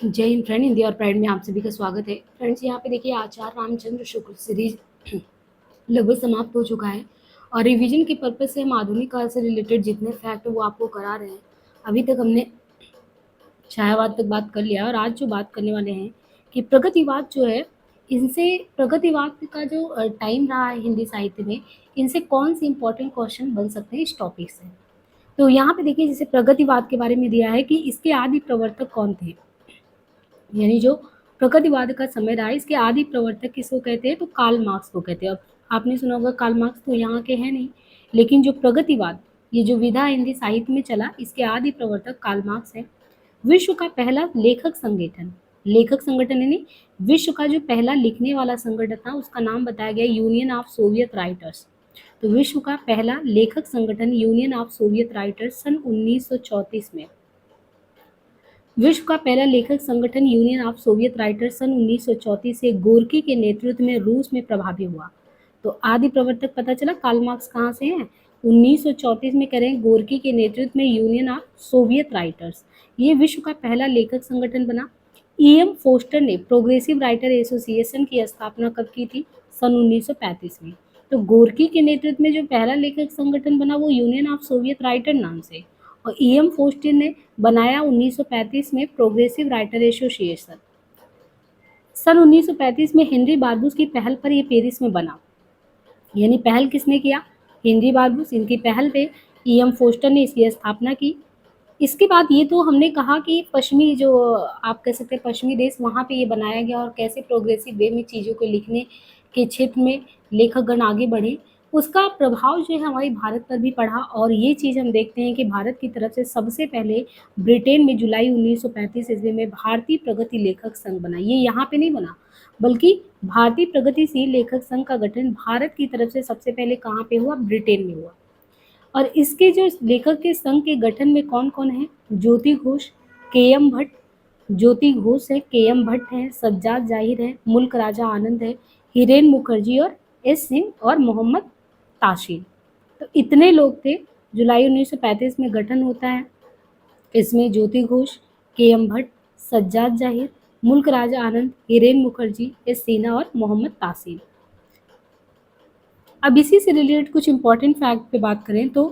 जय हिंद फ्रेंड, हिंदी और प्राइड में आप सभी का स्वागत है। फ्रेंड्स, यहाँ पे देखिए आचार्य रामचंद्र शुक्ल सीरीज लगभग समाप्त हो चुका है और रिवीजन के पर्पज से हम आधुनिक काल से रिलेटेड जितने फैक्ट वो आपको करा रहे हैं। अभी तक हमने छायावाद तक बात कर लिया और आज जो बात करने वाले हैं कि प्रगतिवाद जो है, इनसे प्रगतिवाद का जो टाइम रहा है हिंदी साहित्य में, इनसे कौन से इंपॉर्टेंट क्वेश्चन बन सकते हैं इस टॉपिक से। तो यहाँ पे देखिए, जैसे प्रगतिवाद के बारे में दिया है कि इसके आदि प्रवर्तक कौन थे, यानी जो प्रगतिवाद का समय रहा है इसके आदि प्रवर्तक किसको कहते हैं, तो कार्ल मार्क्स को कहते हैं। अब आपने सुना होगा कार्ल मार्क्स तो यहाँ के हैं नहीं, लेकिन जो प्रगतिवाद, ये जो विधा हिंदी साहित्य में चला, इसके आदि प्रवर्तक कार्ल मार्क्स है। विश्व का पहला लेखक संगठन यानी विश्व का जो पहला लिखने वाला संगठन था उसका नाम बताया गया यूनियन ऑफ सोवियत राइटर्स। तो विश्व का पहला लेखक संगठन यूनियन ऑफ सोवियत राइटर्स सन 1934 में, विश्व का पहला लेखक संगठन यूनियन ऑफ सोवियत राइटर्स सन 1934 से गोर्की के नेतृत्व में रूस में प्रभावी हुआ। तो आदि प्रवर्तक पता चला कार्ल मार्क्स कहाँ से हैं, 1934 में करें गोर्की के नेतृत्व में यूनियन ऑफ सोवियत राइटर्स, ये विश्व का पहला लेखक संगठन बना। E.M. फोस्टर ने प्रोग्रेसिव राइटर एसोसिएशन की स्थापना कब की थी, सन 1935 में। तो गोर्की के नेतृत्व में जो पहला लेखक संगठन बना वो यूनियन ऑफ सोवियत राइटर नाम से, और E.M. फोस्टर ने बनाया 1935 में प्रोग्रेसिव राइटर एसोसिएशन। सन 1935 में हेनरी बारबूस की पहल पर ये पेरिस में बना, यानी पहल किसने किया, हेनरी बारबूस, इनकी पहल पे E.M. फोस्टर ने इसकी स्थापना की। इसके बाद ये तो हमने कहा कि पश्चिमी जो आप कह सकते हैं पश्चिमी देश, वहाँ पे ये बनाया गया और कैसे प्रोग्रेसिव वे में चीज़ों को लिखने के क्षेत्र में लेखकगण आगे बढ़े, उसका प्रभाव जो है हमारे भारत पर भी पड़ा। और ये चीज़ हम देखते हैं कि भारत की तरफ से सबसे पहले ब्रिटेन में जुलाई 1935 ईस्वी में भारतीय प्रगति लेखक संघ बना। ये यहाँ पे नहीं बना, बल्कि भारतीय प्रगतिशील लेखक संघ का गठन भारत की तरफ से सबसे पहले कहाँ पे हुआ, ब्रिटेन में हुआ। और इसके जो लेखक के संघ के गठन में कौन कौन है, ज्योति घोष, के.एम. भट्ट, ज्योति घोष है, के.एम. भट्ट है, सज्जाद जाहिर है, मुल्क राजा आनंद है, हिरेन मुखर्जी और एस सिंह और मोहम्मद ताशीर। तो इतने लोग थे। जुलाई 1935 में गठन होता है, इसमें ज्योति घोष, के.एम. भट्ट, सज्जाद जाहिर, मुल्क राजा आनंद, हिरेन मुखर्जी, एस सिन्हा और मोहम्मद तासीर। अब इसी से रिलेटेड कुछ इंपॉर्टेंट फैक्ट पे बात करें तो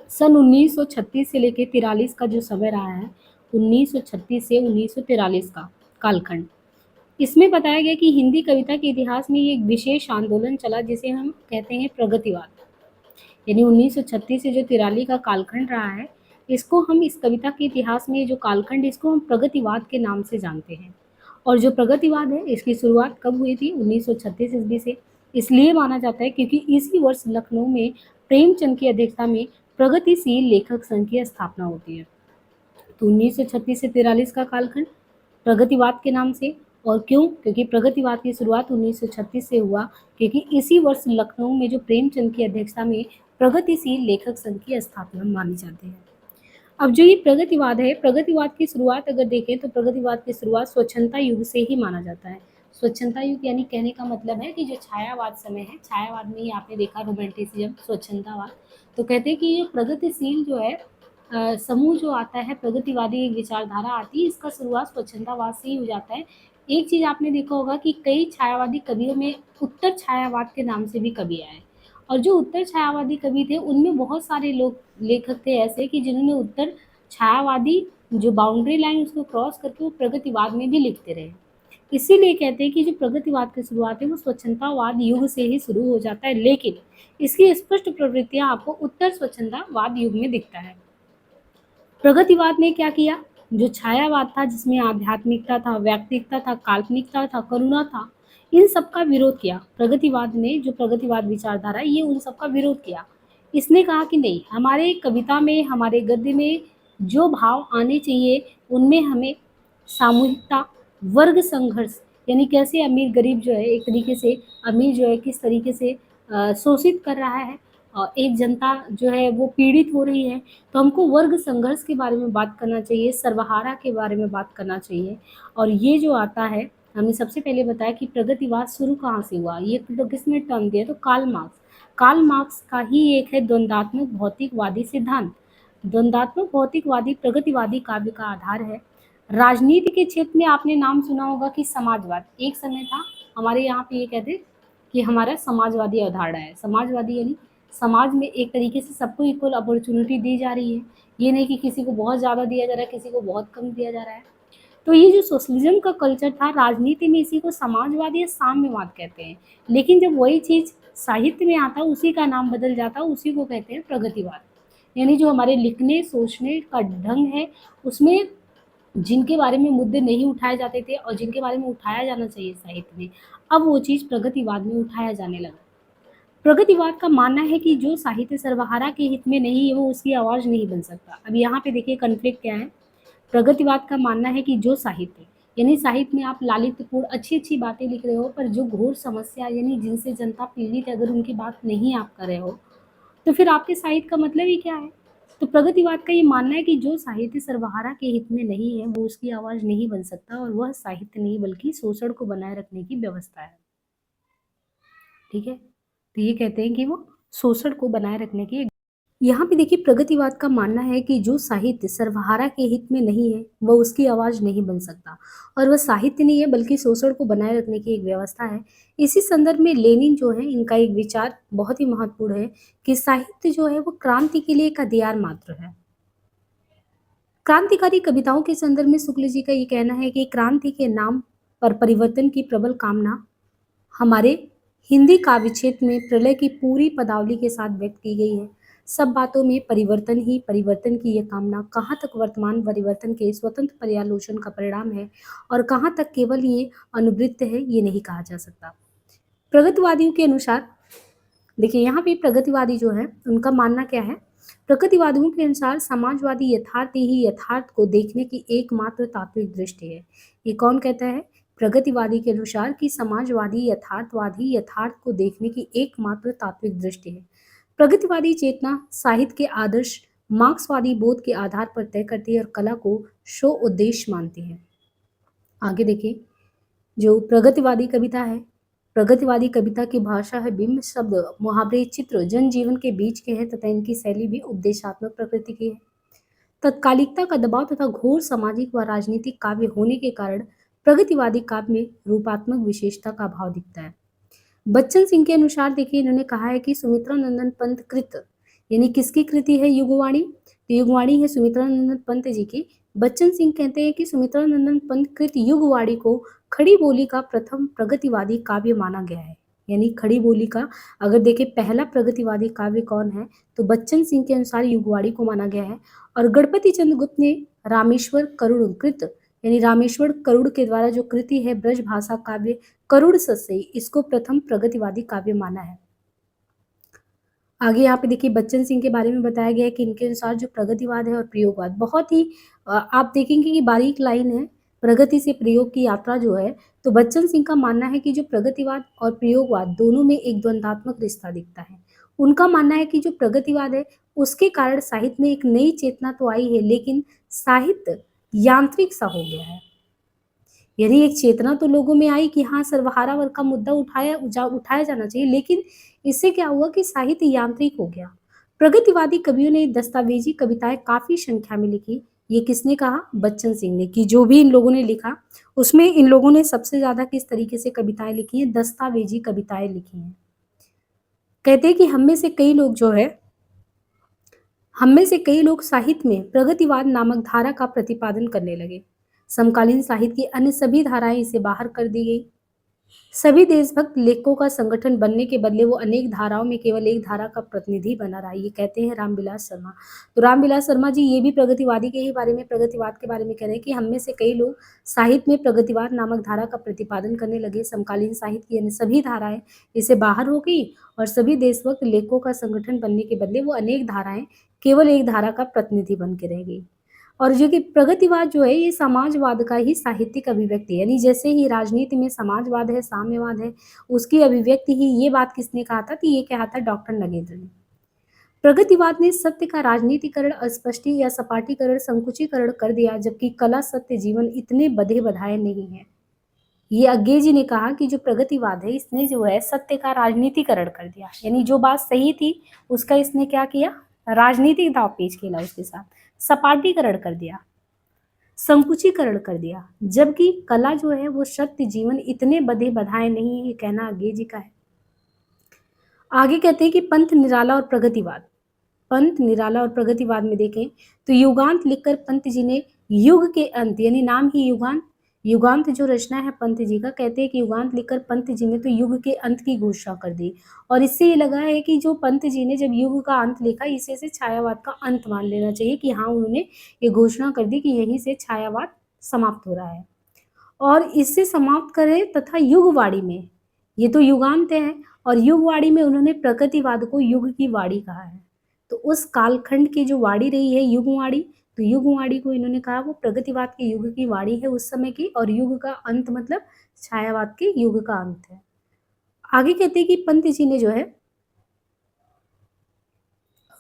सन 1936 से लेकर 43 का जो समय रहा है, 1936 से 1943 का कालखंड, इसमें बताया गया कि हिंदी कविता के इतिहास में ये एक विशेष आंदोलन चला जिसे हम कहते हैं प्रगतिवाद। यानी 1936 से जो 43 का कालखंड रहा है, इसको हम इस कविता के इतिहास में जो कालखंड, इसको हम प्रगतिवाद के नाम से जानते हैं। और जो प्रगतिवाद है इसकी शुरुआत कब हुई थी, 1936 ईस्वी से इसलिए माना जाता है क्योंकि इसी वर्ष लखनऊ में प्रेमचंद की अध्यक्षता में प्रगतिशील लेखक संघ की स्थापना होती है। तो 1936 से 43 का कालखंड प्रगतिवाद के नाम से। और क्यों, क्योंकि प्रगतिवाद की शुरुआत 1936 से हुआ, क्योंकि इसी वर्ष लखनऊ में जो प्रेमचंद की अध्यक्षता में प्रगतिशील लेखक संघ की स्थापना मानी जाती है। अब जो ये प्रगतिवाद है, प्रगतिवाद की शुरुआत अगर देखें तो प्रगतिवाद की शुरुआत स्वच्छंदता युग से ही माना जाता है। स्वच्छंदता युग यानी कहने का मतलब है कि जो छायावाद समय है, छायावाद में ही आपने देखा रोमांटिसिज्म, स्वच्छंदतावाद, तो कहते हैं कि ये प्रगतिशील जो है समूह जो आता है, प्रगतिवादी एक विचारधारा आती है, इसका शुरुआत स्वच्छंदतावाद से ही हो जाता है। एक चीज़ आपने देखा होगा कि कई छायावादी कवियों में उत्तर छायावाद के नाम से भी कवि आए, और जो उत्तर छायावादी कवि थे उनमें बहुत सारे लोग लेखक थे ऐसे कि जिन्होंने उत्तर छायावादी जो बाउंड्री लाइन उसको क्रॉस करके वो प्रगतिवाद में भी लिखते रहे। इसीलिए कहते हैं कि जो प्रगतिवाद की शुरुआत है वो स्वच्छंदतावाद युग से ही शुरू हो जाता है, लेकिन इसकी स्पष्ट प्रवृत्तियां आपको उत्तर स्वच्छंदतावाद युग में दिखता है। प्रगतिवाद ने क्या किया, जो छायावाद था जिसमें आध्यात्मिकता था, व्यक्तिकता था, काल्पनिकता था, करुणा था, इन सब का विरोध किया। प्रगतिवाद ने, जो प्रगतिवाद विचारधारा है, ये उन सब का विरोध किया। इसने कहा कि नहीं, हमारे कविता में, हमारे गद्य में जो भाव आने चाहिए उनमें हमें सामूहिकता, वर्ग संघर्ष, यानी कैसे अमीर गरीब जो है, एक तरीके से अमीर जो है किस तरीके से शोषित कर रहा है, एक जनता जो है वो पीड़ित हो रही है, तो हमको वर्ग संघर्ष के बारे में बात करना चाहिए, सर्वहारा के बारे में बात करना चाहिए। और ये जो आता है, हमने सबसे पहले बताया कि प्रगतिवाद शुरू कहाँ से हुआ, ये तो किसने टर्म दिया, तो कार्ल मार्क्स। कार्ल मार्क्स का ही एक है द्वंदात्मक भौतिकवादी सिद्धांत। द्वंदात्मक भौतिकवादी प्रगतिवादी काव्य का आधार है। राजनीति के क्षेत्र में आपने नाम सुना होगा कि समाजवाद एक समय था, हमारे यहाँ पे ये कहते हैं कि हमारा समाजवादी अवधारणा है। समाजवादी यानी समाज में एक तरीके से सबको इक्वल अपॉर्चुनिटी दी जा रही है, ये नहीं कि किसी को बहुत ज़्यादा दिया जा रहा है, किसी को बहुत कम दिया जा रहा है। तो ये जो सोशलिज्म का कल्चर था राजनीति में, इसी को समाजवाद या साम्यवाद कहते हैं। लेकिन जब वही चीज़ साहित्य में आता, उसी का नाम बदल जाता, उसी को कहते हैं प्रगतिवाद। यानी जो हमारे लिखने सोचने का ढंग है, उसमें जिनके बारे में मुद्दे नहीं उठाए जाते थे और जिनके बारे में उठाया जाना चाहिए साहित्य में, अब वो चीज़ प्रगतिवाद में उठाया जाने लगा। प्रगतिवाद का मानना है कि जो साहित्य सर्वहारा के हित में नहीं है, वो उसकी आवाज़ नहीं बन सकता। अब यहाँ पे देखिए कॉन्फ्लिक्ट क्या है। प्रगतिवाद का मानना है कि जो साहित्य, यानी साहित्य में आप लालित्यपूर्ण अच्छी अच्छी बातें लिख रहे हो, पर जो घोर समस्या यानी जिनसे जनता पीड़ित है, अगर उनकी बात नहीं आप कर रहे हो, तो फिर आपके साहित्य का मतलब ही क्या है। तो प्रगतिवाद का ये मानना है कि जो साहित्य सर्वहारा के हित में नहीं है, वो उसकी आवाज़ नहीं बन सकता, और वह साहित्य नहीं बल्कि शोषण को बनाए रखने की व्यवस्था है। ठीक है, तो ये कहते हैं कि वो शोषण को बनाए रखने की। यहाँ पे देखिए प्रगतिवाद का मानना है कि जो साहित्य सर्वहारा के हित में नहीं है, वह उसकी आवाज़ नहीं बन सकता, और वह साहित्य नहीं है बल्कि शोषण को बनाए रखने की एक व्यवस्था है। इसी संदर्भ में लेनिन जो है, इनका एक विचार बहुत ही महत्वपूर्ण है कि साहित्य जो है वो क्रांति के लिए एक हथियार मात्र है। क्रांतिकारी कविताओं के संदर्भ में शुक्ल जी का ये कहना है कि क्रांति के नाम पर परिवर्तन की प्रबल कामना हमारे हिंदी काव्य क्षेत्र में प्रलय की पूरी पदावली के साथ व्यक्त की गई है। सब बातों में परिवर्तन ही परिवर्तन की यह कामना कहाँ तक वर्तमान परिवर्तन के स्वतंत्र पर्यालोचन का परिणाम है और कहाँ तक केवल ये अनुवृत्त है, ये नहीं कहा जा सकता। प्रगतिवादियों के अनुसार देखिए यहाँ पे प्रगतिवादी जो है उनका मानना क्या है। प्रगतिवादियों के अनुसार समाजवादी यथार्थ ही यथार्थ को देखने की एकमात्र तात्विक दृष्टि है। ये कौन कहता है? प्रगतिवादी के अनुसार कि समाजवादी यथार्थवादी यथार्थ को देखने की एकमात्र तात्विक दृष्टि है। प्रगतिवादी चेतना साहित्य के आदर्श मार्क्सवादी बोध के आधार पर तय करती है और कला को शो उद्देश्य मानती है। आगे देखिए, जो प्रगतिवादी कविता है, प्रगतिवादी कविता की भाषा है बिंब शब्द मुहावरे चित्र जनजीवन के बीच के हैं तथा इनकी शैली भी उपदेशात्मक प्रकृति की है। तत्कालिकता का दबाव तथा घोर सामाजिक व राजनीतिक काव्य होने के कारण प्रगतिवादी काव्य में रूपात्मक विशेषता का अभाव दिखता है। बच्चन सिंह के अनुसार देखिए, इन्होंने कहा है कि सुमित्रा नंदन पंत कृत, यानी किसकी कृति है? युगवाणी। तो युगवाणी है सुमित्रा नंदन पंत जी की। बच्चन सिंह कहते हैं कि सुमित्रा नंदन पंत कृत युगवाणी को खड़ी बोली का प्रथम प्रगतिवादी काव्य माना गया है। यानी खड़ी बोली का अगर देखें पहला प्रगतिवादी काव्य कौन है, तो बच्चन सिंह के अनुसार युगवाणी को माना गया है। और गणपति चंद्र गुप्त ने रामेश्वर करुण कृत, यानी रामेश्वर करुण के द्वारा जो कृति है ब्रज भाषा काव्य करुण सस्यई, इसको प्रथम प्रगतिवादी काव्य माना है। आगे यहाँ पे देखिए बच्चन सिंह के बारे में बताया गया है कि इनके अनुसार जो प्रगतिवाद है और प्रयोगवाद, बहुत ही आप देखेंगे कि बारीक लाइन है, प्रगति से प्रयोग की यात्रा जो है। तो बच्चन सिंह का मानना है कि जो प्रगतिवाद और प्रयोगवाद दोनों में एक द्वंद्वात्मक रिश्ता दिखता है। उनका मानना है कि जो प्रगतिवाद है उसके कारण साहित्य में एक नई चेतना तो आई है, लेकिन साहित्य यांत्रिक सा हो गया है। यानी एक चेतना तो लोगों में आई कि हाँ सर्वहारा वर्ग का मुद्दा उठाया जाना चाहिए, लेकिन इससे क्या हुआ कि साहित्य यांत्रिक हो गया। प्रगतिवादी कवियों ने दस्तावेजी कविताएं काफी संख्या में लिखी। ये किसने कहा? बच्चन सिंह ने। कि जो भी इन लोगों ने लिखा उसमें इन लोगों ने सबसे ज्यादा किस तरीके से कविताएं लिखी हैं? दस्तावेजी कविताएं लिखी हैं। कहते हैं कि हम में से कई लोग साहित्य में प्रगतिवाद नामक धारा का प्रतिपादन करने लगे। समकालीन साहित्य की अन्य सभी धाराएं इसे बाहर कर दी गई। सभी देशभक्त लेखकों का संगठन बनने के बदले वो अनेक धाराओं में केवल एक धारा का प्रतिनिधि बना रहा। ये कहते हैं रामविलास शर्मा। तो रामविलास शर्मा जी ये भी प्रगतिवादी के ही बारे में, प्रगतिवाद के बारे में कह रहे हैं कि हम में से कई लोग साहित्य में प्रगतिवाद नामक धारा का प्रतिपादन करने लगे। समकालीन साहित्य की अन्य सभी धाराएं इसे बाहर हो गई और सभी देशभक्त लेखकों का संगठन बनने के बदले वो अनेक धाराएं केवल एक धारा का प्रतिनिधि बन के रह गई। और जो कि प्रगतिवाद जो है ये समाजवाद का ही साहित्यिक अभिव्यक्ति है। यानी जैसे ही राजनीति में समाजवाद है, साम्यवाद है, उसकी अभिव्यक्ति ही। ये बात किसने कहा था? कि ये कहा था डॉक्टर नगेंद्र ने। प्रगतिवाद ने सत्य का राजनीतिकरण, अस्पष्टी या सपाटीकरण, संकुचीकरण कर दिया, जबकि कला सत्य जीवन इतने बधे बधाए नहीं है। ये अज्ञे जी ने कहा कि जो प्रगतिवाद है इसने जो है सत्य का राजनीतिकरण कर दिया। यानी जो बात सही थी उसका इसने क्या किया? राजनीतिक दाव पेच खेला, उसके साथ सपाटीकरण कर दिया। संकुचीकरण कर दिया, जबकि कला जो है वो सत्य जीवन इतने बधे बधाए नहीं है, ये कहना आगे जी का है। आगे कहते हैं कि पंथ निराला और प्रगतिवाद। पंथ निराला और प्रगतिवाद में देखें तो युगांत लिखकर पंत जी ने युग के अंत, यानी नाम ही युगांत, युगांत जो रचना है पंत जी का, कहते हैं कि युगांत लिखकर पंत जी ने तो युग के अंत की घोषणा कर दी। और इससे ये लगा है कि जो पंत जी ने जब युग का अंत लिखा, इसे से छायावाद का अंत मान लेना चाहिए कि हाँ, उन्होंने ये घोषणा कर दी कि यहीं से छायावाद समाप्त हो रहा है। और इससे समाप्त करें तथा युगवाड़ी में, ये तो युगांत है, और युगवाड़ी में उन्होंने प्रकृतिवाद को युग की वाड़ी कहा है। तो उस कालखंड की जो वाड़ी रही है युगवाड़ी, तो युगवाड़ी को इन्होंने कहा वो प्रगतिवाद के युग की वाड़ी है उस समय की, और युग का अंत मतलब छायावाद के युग का अंत है। आगे कहते हैं कि पंत जी ने जो है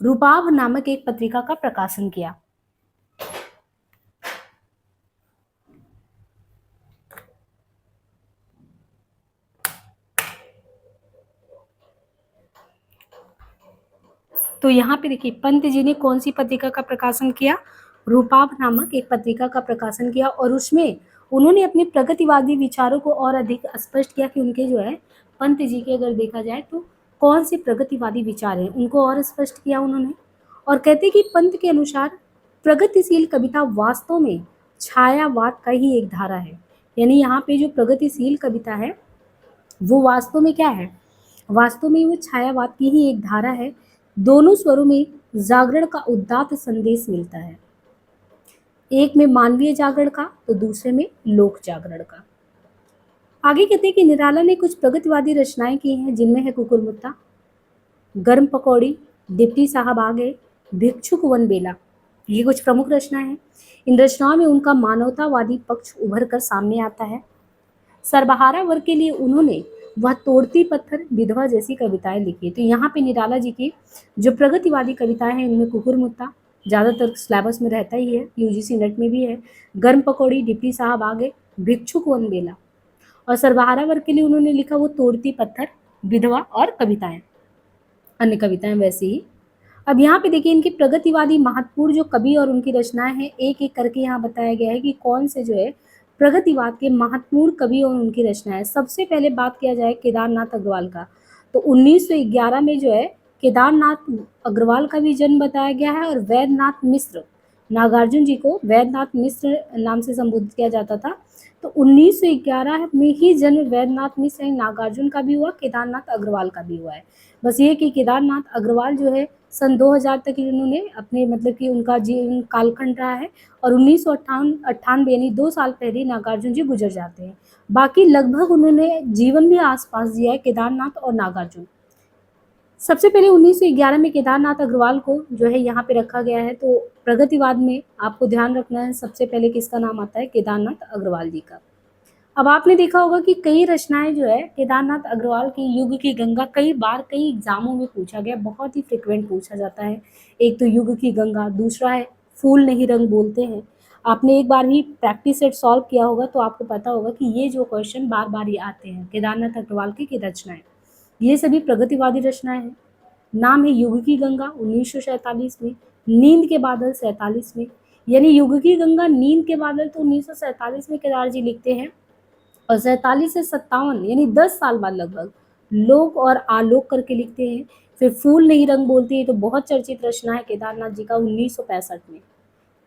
रूपाभ नामक एक पत्रिका का प्रकाशन किया। तो यहाँ पे देखिए पंत जी ने कौन सी पत्रिका का प्रकाशन किया, रूपाभ नामक एक पत्रिका का प्रकाशन किया, और उसमें उन्होंने अपने प्रगतिवादी विचारों को और अधिक स्पष्ट किया कि उनके जो है पंत जी के अगर देखा जाए तो कौन से प्रगतिवादी विचार हैं, उनको और स्पष्ट किया उन्होंने। और कहते कि पंत के अनुसार प्रगतिशील कविता वास्तव में छायावाद का ही एक धारा है। यानी यहाँ पे जो प्रगतिशील कविता है वो वास्तव में क्या है, वास्तव में वो छायावाद की ही एक धारा है। दोनों स्वरों में जागरण का उदात्त संदेश मिलता है, एक में मानवीय जागरण का तो दूसरे में लोक जागरण का। आगे कहते हैं कि निराला ने कुछ प्रगतिवादी रचनाएं की हैं, जिनमें है कुकुर मुत्ता, गर्म पकौड़ी, डिप्टी साहब आ गए, भिक्षुक वन बेला, ये कुछ प्रमुख रचनाएं हैं। इन रचनाओं में उनका मानवतावादी पक्ष उभर कर सामने आता है। सर्वहारा वर्ग के लिए उन्होंने वह तोड़ती पत्थर, विधवा जैसी कविताएं लिखी। तो यहाँ पे निराला जी की जो प्रगतिवादी कविताएं हैं इनमें कुकुर मुत्ता ज़्यादातर सिलेबस में रहता ही है, यूजीसी नेट में भी है, गर्म पकौड़ी, डिप्टी साहब आ गए, भिक्षुक वन बेला। और सर्वहारा वर्ग के लिए उन्होंने लिखा वो तोड़ती पत्थर, विधवा और कविताएं, अन्य कविताएं वैसे ही। अब यहाँ पे देखिए इनके प्रगतिवादी महत्वपूर्ण जो कवि और उनकी रचनाएं हैं, एक एक करके यहाँ बताया गया है कि कौन से जो है प्रगतिवाद के महत्वपूर्ण कवि और उनकी रचनाएं। सबसे पहले बात किया जाए केदारनाथ अग्रवाल का, तो 1911 में जो है केदारनाथ अग्रवाल का भी जन्म बताया गया है। और वैद्यनाथ मिश्र, नागार्जुन जी को वैद्यनाथ मिश्र नाम से संबोधित किया जाता था। तो 1911 में ही जन्म वैद्यनाथ मिश्र नागार्जुन का भी हुआ, केदारनाथ अग्रवाल का भी हुआ है। बस ये कि केदारनाथ अग्रवाल जो है सन 2000 तक इन्होंने अपने मतलब कि उनका जीवन कालखंड रहा है, और 1998 यानी 2 साल पहले नागार्जुन जी गुजर जाते हैं। बाकी लगभग उन्होंने जीवन भी आसपास दिया है केदारनाथ और नागार्जुन। सबसे पहले 1911 में केदारनाथ अग्रवाल को जो है यहाँ पे रखा गया है। तो प्रगतिवाद में आपको ध्यान रखना है, सबसे पहले किसका नाम आता है, केदारनाथ अग्रवाल जी का। अब आपने देखा होगा कि कई रचनाएं जो है केदारनाथ अग्रवाल की, युग की गंगा, कई बार कई एग्जामों में पूछा गया, बहुत ही फ्रिक्वेंट पूछा जाता है। एक तो युग की गंगा, दूसरा है फूल नहीं रंग बोलते हैं। आपने एक बार भी प्रैक्टिस सेट सॉल्व किया होगा तो आपको पता होगा कि ये जो क्वेश्चन बार बार ये आते हैं केदारनाथ अग्रवाल की रचनाएं, ये सभी प्रगतिवादी रचनाएं हैं। नाम है युग की गंगा 1947 में, नींद के बादल 47 में। यानी युग की गंगा, नींद के बादल तो 1947 में केदार जी लिखते हैं, और 47 से 57 यानी 10 साल बाद लगभग लोक और आलोक करके लिखते हैं। फिर फूल नहीं रंग बोलती है, तो बहुत चर्चित रचना है केदारनाथ जी का 1965 में,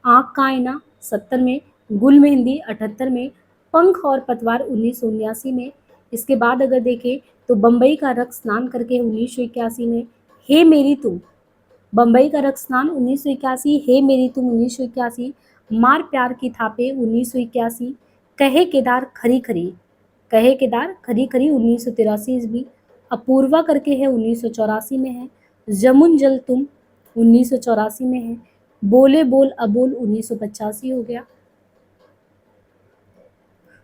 आँख का आईना 70 में, गुल मेहंदी 78 में, पंख और पतवार 1979 में। इसके बाद अगर देखें तो बम्बई का रक्त स्नान करके 1981 में, हे मेरी तुम, बम्बई का रक्त स्नान 1981, हे मेरी तुम 1981, मार प्यार की थापे 1981, कहे केदार खरी खरी, कहे केदार खरी खरी 1983 ईस्वी, अपूर्वा करके है 1984 में है, जमुन जल तुम 1984 में है, बोले बोल अबोल 1985 हो गया।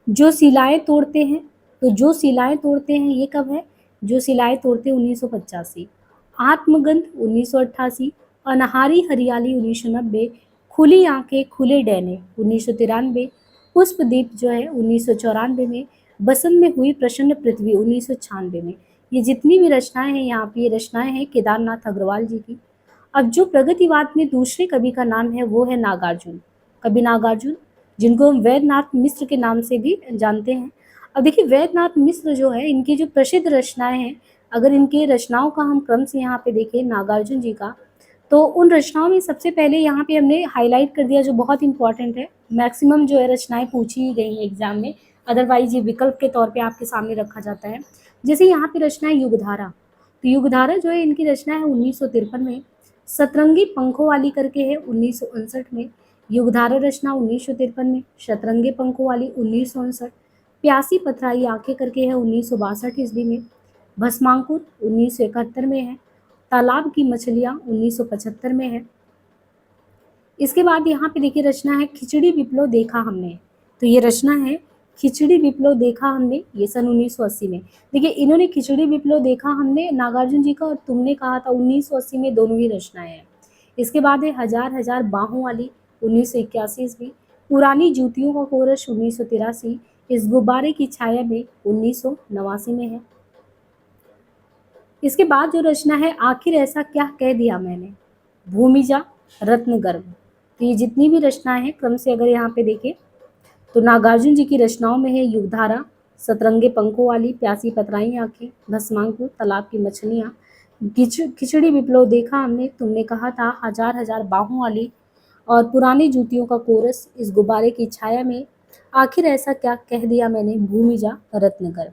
जो सिलाएं तोड़ते हैं, तो जो सिलाएं तोड़ते हैं ये कब है, जो सिलाएं तोड़ते हैं 1985, आत्मगंध 1988, अनहारी हरियाली 1990, खुली आंखें खुले डैने 1993, पुष्पदीप जो है 1994 में, बसंत में हुई प्रसन्न पृथ्वी 1996 में। ये जितनी भी रचनाएं हैं यहाँ पे, ये रचनाएं हैं केदारनाथ अग्रवाल जी की। अब जो प्रगतिवाद में दूसरे कवि का नाम है वो है नागार्जुन, कवि नागार्जुन। जिनको हम वैद्यनाथ मिश्र के नाम से भी जानते हैं। अब देखिए वैद्यनाथ मिश्र जो है इनकी जो प्रसिद्ध रचनाएं हैं, अगर इनके रचनाओं का हम क्रम से यहाँ पे देखें नागार्जुन जी का, तो उन रचनाओं में सबसे पहले यहाँ पे हमने हाईलाइट कर दिया जो बहुत इंपॉर्टेंट है। मैक्सिमम जो है रचनाएं पूछी गई हैं एग्जाम में, अदरवाइज ये विकल्प के तौर पे आपके सामने रखा जाता है। जैसे यहाँ पे रचना है युगधारा, तो युगधारा जो है इनकी रचना है 1953 में। सतरंगी पंखों वाली करके है 1959 में। युगधारा रचना 1953 में, शतरंगे पंखों वाली 1959, प्यासी पथराई आंखें करके है 1962 ईस्वी में, भस्मांकुर 1971 में है, तालाब की मछलियां 1975 में है। इसके बाद यहाँ पे देखिए रचना है खिचड़ी विप्लव देखा हमने, तो ये रचना है खिचड़ी विप्लव देखा हमने, ये सन 1980 में। देखिए इन्होंने खिचड़ी विप्लव देखा हमने नागार्जुन जी का, और तुमने कहा था 1980 में, दोनों ही रचनाएं हैं। इसके बाद है हजार हजार बाहों वाली 1981 ईस्वी, पुरानी जूतियों का कोरस 1983, इस गुब्बारे की छाया में 1989 में है। इसके बाद जो रचना है आखिर ऐसा क्या कह दिया मैंने, भूमिजा रत्न गर्भ। तो ये जितनी भी रचनाएं हैं क्रम से अगर यहाँ पे देखें तो नागार्जुन जी की रचनाओं में है युगधारा, सतरंगे पंखों वाली, प्यासी पतराई आंखें, भस्मांकुर, तालाब की मछलियां, खिचड़ी विप्लव देखा हमने, तुमने कहा था, हजार हजार बाहों वाली, और पुरानी जूतियों का कोरस, इस गुब्बारे की छाया में, आखिर ऐसा क्या कह दिया मैंने, भूमिजा रत्नगर।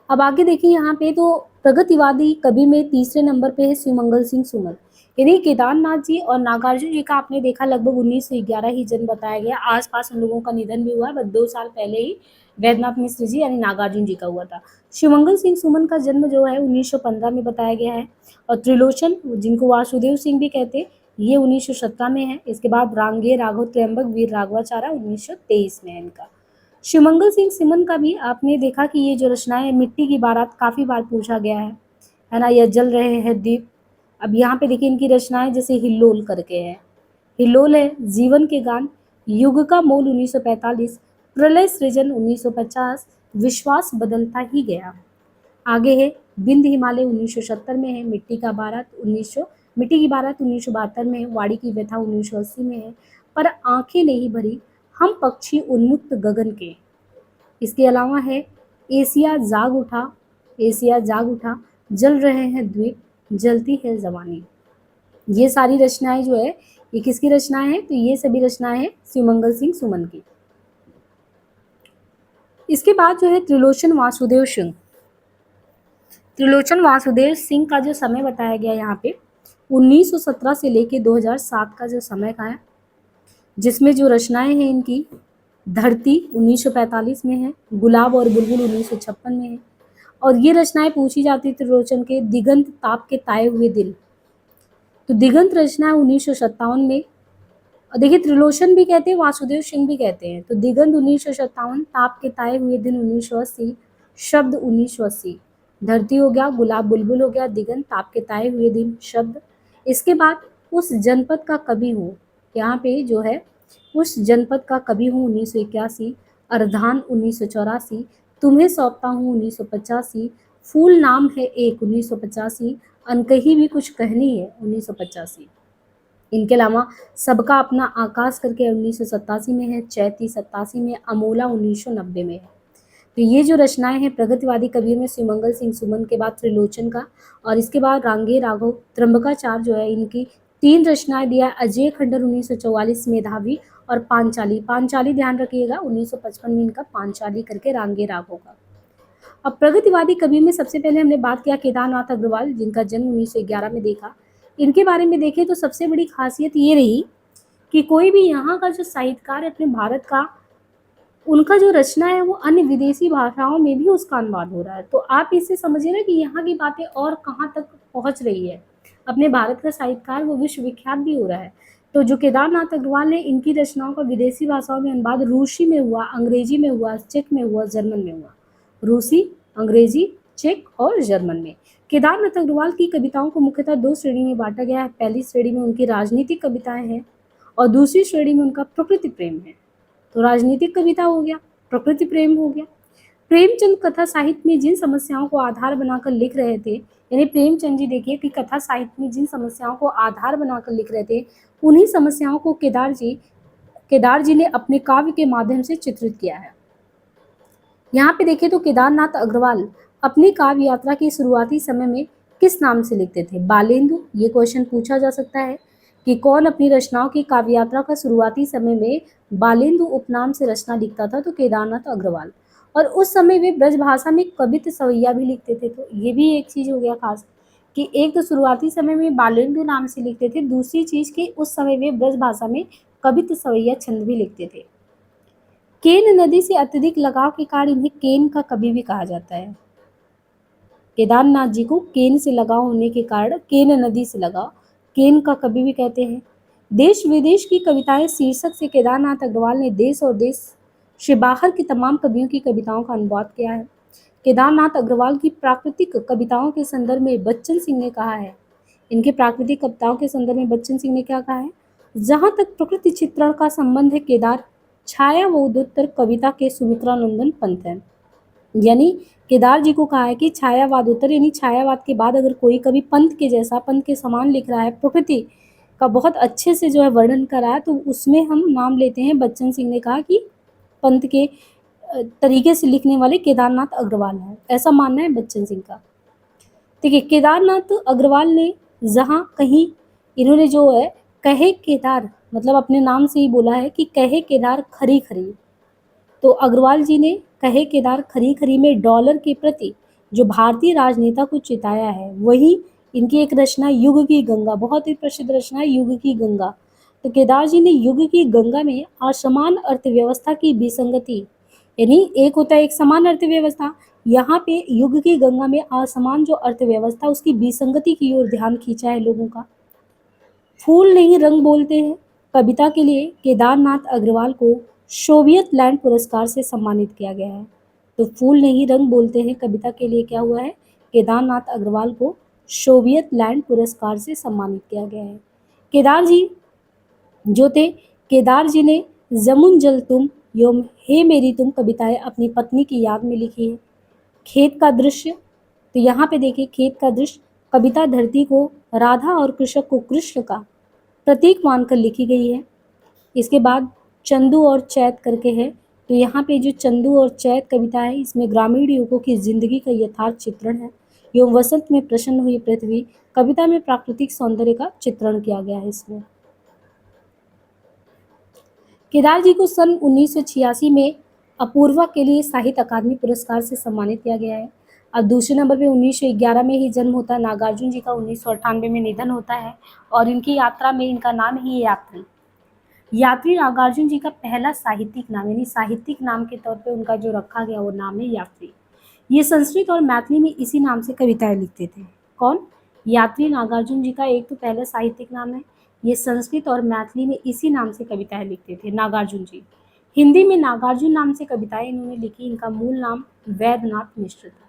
अब आगे देखिए यहाँ पे तो प्रगतिवादी कवि में तीसरे नंबर पे है शिवमंगल सिंह सुमन। यानी केदारनाथ जी और नागार्जुन जी का आपने देखा लगभग 1911 ही जन्म बताया गया, आसपास उन लोगों का निधन भी हुआ है, बस 2 साल पहले ही वैद्यनाथ मिश्र जी यानी नागार्जुन जी का हुआ था। शिवमंगल सिंह सुमन का जन्म जो है 1915 में बताया गया है, और त्रिलोचन जिनको वासुदेव सिंह भी कहते हैं ये 1917 में है। इसके बाद रांगे राघव त्र्यंबक वीर राघवाचारा 1923 में है इनका। शिवमंगल सिंह सुमन का भी आपने देखा कि ये जो रचनाएं है, मिट्टी की बारात काफी बार पूछा गया है ना, यह जल रहे हैं दीप। अब यहाँ पे देखिए इनकी रचनाएं जैसे हिल्लोल करके है, हिल्लोल है जीवन के गान, युग का मोल 1945, प्रलय सृजन 1950, विश्वास बदलता ही गया। आगे है बिंद हिमालय 1970 में है, मिट्टी की बारात 1972 में है, वाड़ी की व्यथा 1980 में है, पर आंखें नहीं भरी हम पक्षी उन्मुक्त गगन के। इसके अलावा है एशिया जाग उठा, एशिया जाग उठा, जल रहे हैं द्वीप, जलती है जवानी। ये सारी रचनाएं जो है ये किसकी रचनाएं हैं, तो ये सभी रचनाएं हैं शिवमंगल सिंह सुमन की। इसके बाद जो है त्रिलोचन वासुदेव सिंह, त्रिलोचन वासुदेव सिंह का जो समय बताया गया यहाँ पे 1917 से लेके 2007 का जो समय का है, जिसमें जो रचनाएं हैं इनकी, धरती 1945 में है, गुलाब और बुलबुल 1956 में है, और ये रचनाएं पूछी जाती त्रिलोचन के दिगंत ताप के ताए हुए दिल, तो दिगंत रचना है 1957 में। और देखिए त्रिलोचन भी कहते हैं वासुदेव सिंह भी कहते हैं, तो दिगंत 1957, ताप के ताए हुए दिन 1980, शब्द 1980, धरती हो गया, गुलाब बुलबुल हो गया, दिगंत ताप के ताए हुए दिन शब्द। इसके बाद उस जनपद का कवि हूँ, यहाँ पे जो है उस जनपद का कवि हूँ 1981, अर्धान 1984, तुम्हें सौंपता हूँ 1985, फूल नाम है एक 1985, अनकही भी कुछ कहनी है 1985। इनके अलावा सबका अपना आकाश करके 1987 में है, चैती 87 में, अमोला 1990 में है। तो ये जो रचनाएं हैं प्रगतिवादी कवियों में शिवमंगल सिंह सुमन के बाद त्रिलोचन का, और इसके बाद रांगे राघव त्र्यंबकाचार्य जो है इनकी 3 रचनाएं दिया, अजय खंडर 1944, मेधावी और पांचाली। पांचाली ध्यान रखिएगा 1955 में इनका पांचाली करके रांगे राघव का। अब प्रगतिवादी कवि में सबसे पहले हमने बात किया केदारनाथ अग्रवाल, जिनका जन्म 1911 में देखा। इनके बारे में देखें तो सबसे बड़ी खासियत ये रही कि कोई भी यहाँ का जो साहित्यकार है अपने भारत का, उनका जो रचना है वो अन्य विदेशी भाषाओं में भी उसका अनुवाद हो रहा है। तो आप इससे समझिए ना कि यहाँ की बातें और कहाँ तक पहुँच रही है। अपने भारत का साहित्यकार वो विश्व विख्यात भी हो रहा है। तो जो केदारनाथ अग्रवाल है इनकी रचनाओं का विदेशी भाषाओं में अनुवाद रूसी में हुआ, अंग्रेजी में हुआ, चेक में हुआ, जर्मन में हुआ। रूसी, अंग्रेजी, चेक और जर्मन में। केदारनाथ अग्रवाल की कविताओं को मुख्यतः 2 श्रेणी में बांटा गया है। पहली श्रेणी में उनकी राजनीतिक कविताएं हैं और दूसरी श्रेणी में उनका प्रकृति प्रेम है। तो राजनीतिक कविता हो गया, प्रकृति प्रेम हो गया। प्रेमचंद कथा साहित्य में जिन समस्याओं को आधार बनाकर लिख रहे थे, यानी प्रेमचंद जी देखिए कि कथा साहित्य में जिन समस्याओं को आधार बनाकर लिख रहे थे, उन्हीं समस्याओं को केदार जी ने अपने काव्य के माध्यम से चित्रित किया है। यहाँ पे देखें तो केदारनाथ अग्रवाल अपनी काव्य यात्रा के शुरुआती समय में किस नाम से लिखते थे? बालेंदु। ये क्वेश्चन पूछा जा सकता है कि कौन अपनी रचनाओं की काव्य यात्रा का शुरुआती समय में बालेंदु उपनाम से रचना लिखता था? तो केदारनाथ अग्रवाल। और उस समय वे ब्रज भाषा में कवित्त सवैया भी लिखते थे। तो ये भी एक चीज हो गया खास कि एक तो शुरुआती समय में बालेंदु नाम से लिखते थे, दूसरी चीज कि उस समय वे ब्रज भाषा में कवित्त सवैया छंद भी लिखते थे। केन नदी से अत्यधिक लगाव के कारण इन्हें केन का कवि भी कहा जाता है। केदारनाथ जी को केन से लगाव होने के कारण केन नदी से लगाव, केन का कवि भी कहते हैं। देश विदेश की कविताएं शीर्षक से केदारनाथ अग्रवाल ने देश और देश से बाहर के तमाम कवियों की कविताओं का अनुवाद किया है। केदारनाथ अग्रवाल की प्राकृतिक कविताओं के संदर्भ में बच्चन सिंह ने कहा है, इनके प्राकृतिक कविताओं के संदर्भ में बच्चन सिंह ने क्या कहा है? जहां तक प्रकृति चित्रण का संबंध है, केदार छाया व उदोत्तर कविता के सुमित्रानंदन पंत हैं। यानी केदार जी को कहा है कि छायावादोत्तर यानी छायावाद के बाद अगर कोई कवि पंत के जैसा, पंत के समान लिख रहा है, प्रकृति का बहुत अच्छे से जो है वर्णन कर रहा है, तो उसमें हम नाम लेते हैं। बच्चन सिंह ने कहा कि पंत के तरीके से लिखने वाले केदारनाथ अग्रवाल है, ऐसा मानना है बच्चन सिंह का। देखिए केदारनाथ अग्रवाल ने जहाँ कहीं इन्होंने जो है कहे केदार मतलब अपने नाम से ही बोला है कि कहे केदार खरी खरी, तो अग्रवाल जी ने कहे केदार खरी खरी में डॉलर के प्रति जो भारतीय राजनेता को चिताया है, वही इनकी एक रचना युग की गंगा, बहुत ही प्रसिद्ध रचना है युग की गंगा। तो केदार जी ने युग की गंगा में असमान अर्थव्यवस्था की विसंगति, यानी एक होता है एक समान अर्थव्यवस्था, यहाँ पे युग की गंगा में असमान जो अर्थव्यवस्था उसकी विसंगति की ओर ध्यान खींचा है लोगों का। फूल नहीं रंग बोलते हैं कविता के लिए केदारनाथ अग्रवाल को सोवियत लैंड पुरस्कार से सम्मानित किया गया है। तो फूल नहीं रंग बोलते हैं कविता के लिए क्या हुआ है? केदारनाथ अग्रवाल को सोवियत लैंड पुरस्कार से सम्मानित किया गया है। केदार जी जो थे, केदार जी ने जमुन जल तुम योम हे मेरी तुम कविताएं अपनी पत्नी की याद में लिखी है। खेत का दृश्य, तो यहाँ पे देखिए खेत का दृश्य कविता धरती को, राधा और कृषक को कृष्ण का प्रतीक मानकर लिखी गई है। इसके बाद चंदू और चैत करके है, तो यहाँ पे जो चंदू और चैत कविता है इसमें ग्रामीण युवकों की जिंदगी का यथार्थ चित्रण है। एवं वसंत में प्रसन्न हुई पृथ्वी कविता में प्राकृतिक सौंदर्य का चित्रण किया गया है इसमें। केदार जी को सन 1986 में अपूर्वा के लिए साहित्य अकादमी पुरस्कार से सम्मानित किया गया है। अब दूसरे नंबर पे 1911 में ही जन्म होता है नागार्जुन जी का, 1998 में निधन होता है और इनकी यात्रा में इनका नाम ही है यात्री। यात्री नागार्जुन जी का पहला साहित्यिक नाम, यानी साहित्यिक नाम के तौर पे उनका जो रखा गया वो नाम है यात्री। ये संस्कृत और मैथिली में इसी नाम से कविताएं लिखते थे। कौन? यात्री नागार्जुन जी का एक तो पहला साहित्यिक नाम है, ये संस्कृत और मैथिली में इसी नाम से कविताएं लिखते थे नागार्जुन जी। हिंदी में नागार्जुन नाम से कविताएं इन्होंने लिखी, इनका मूल नाम वैद्यनाथ मिश्र था।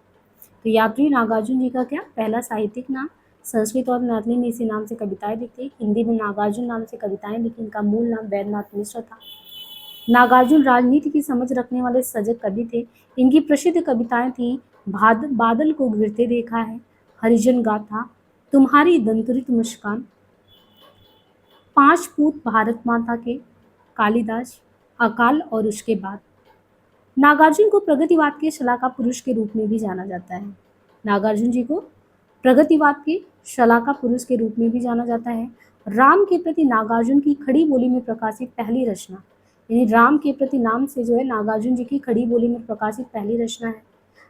तो यात्री नागार्जुन जी का क्या पहला साहित्यिक नाम, संस्कृत और मैथिली में इसी नाम से कविताएं लिखी, हिंदी में नागार्जुन नाम से कविताएं लिखी, इनका मूल नाम वैद्यनाथ मिश्र था। नागार्जुन राजनीति की समझ रखने वाले सजग कवि थे। इनकी प्रसिद्ध कविताएं थी बादल को गिरते देखा है, हरिजन गाथा, तुम्हारी दंतरित मुस्कान, पांच पूत भारत माता के, कालिदास, अकाल और उसके बाद। नागार्जुन को प्रगतिवाद के शलाका पुरुष के रूप में भी जाना जाता है। नागार्जुन जी को प्रगतिवाद के शलाका पुरुष के रूप में भी जाना जाता है। राम के प्रति नागार्जुन की खड़ी बोली में प्रकाशित पहली रचना, यानी राम के प्रति नाम से जो है नागार्जुन जी की खड़ी बोली में प्रकाशित पहली रचना है।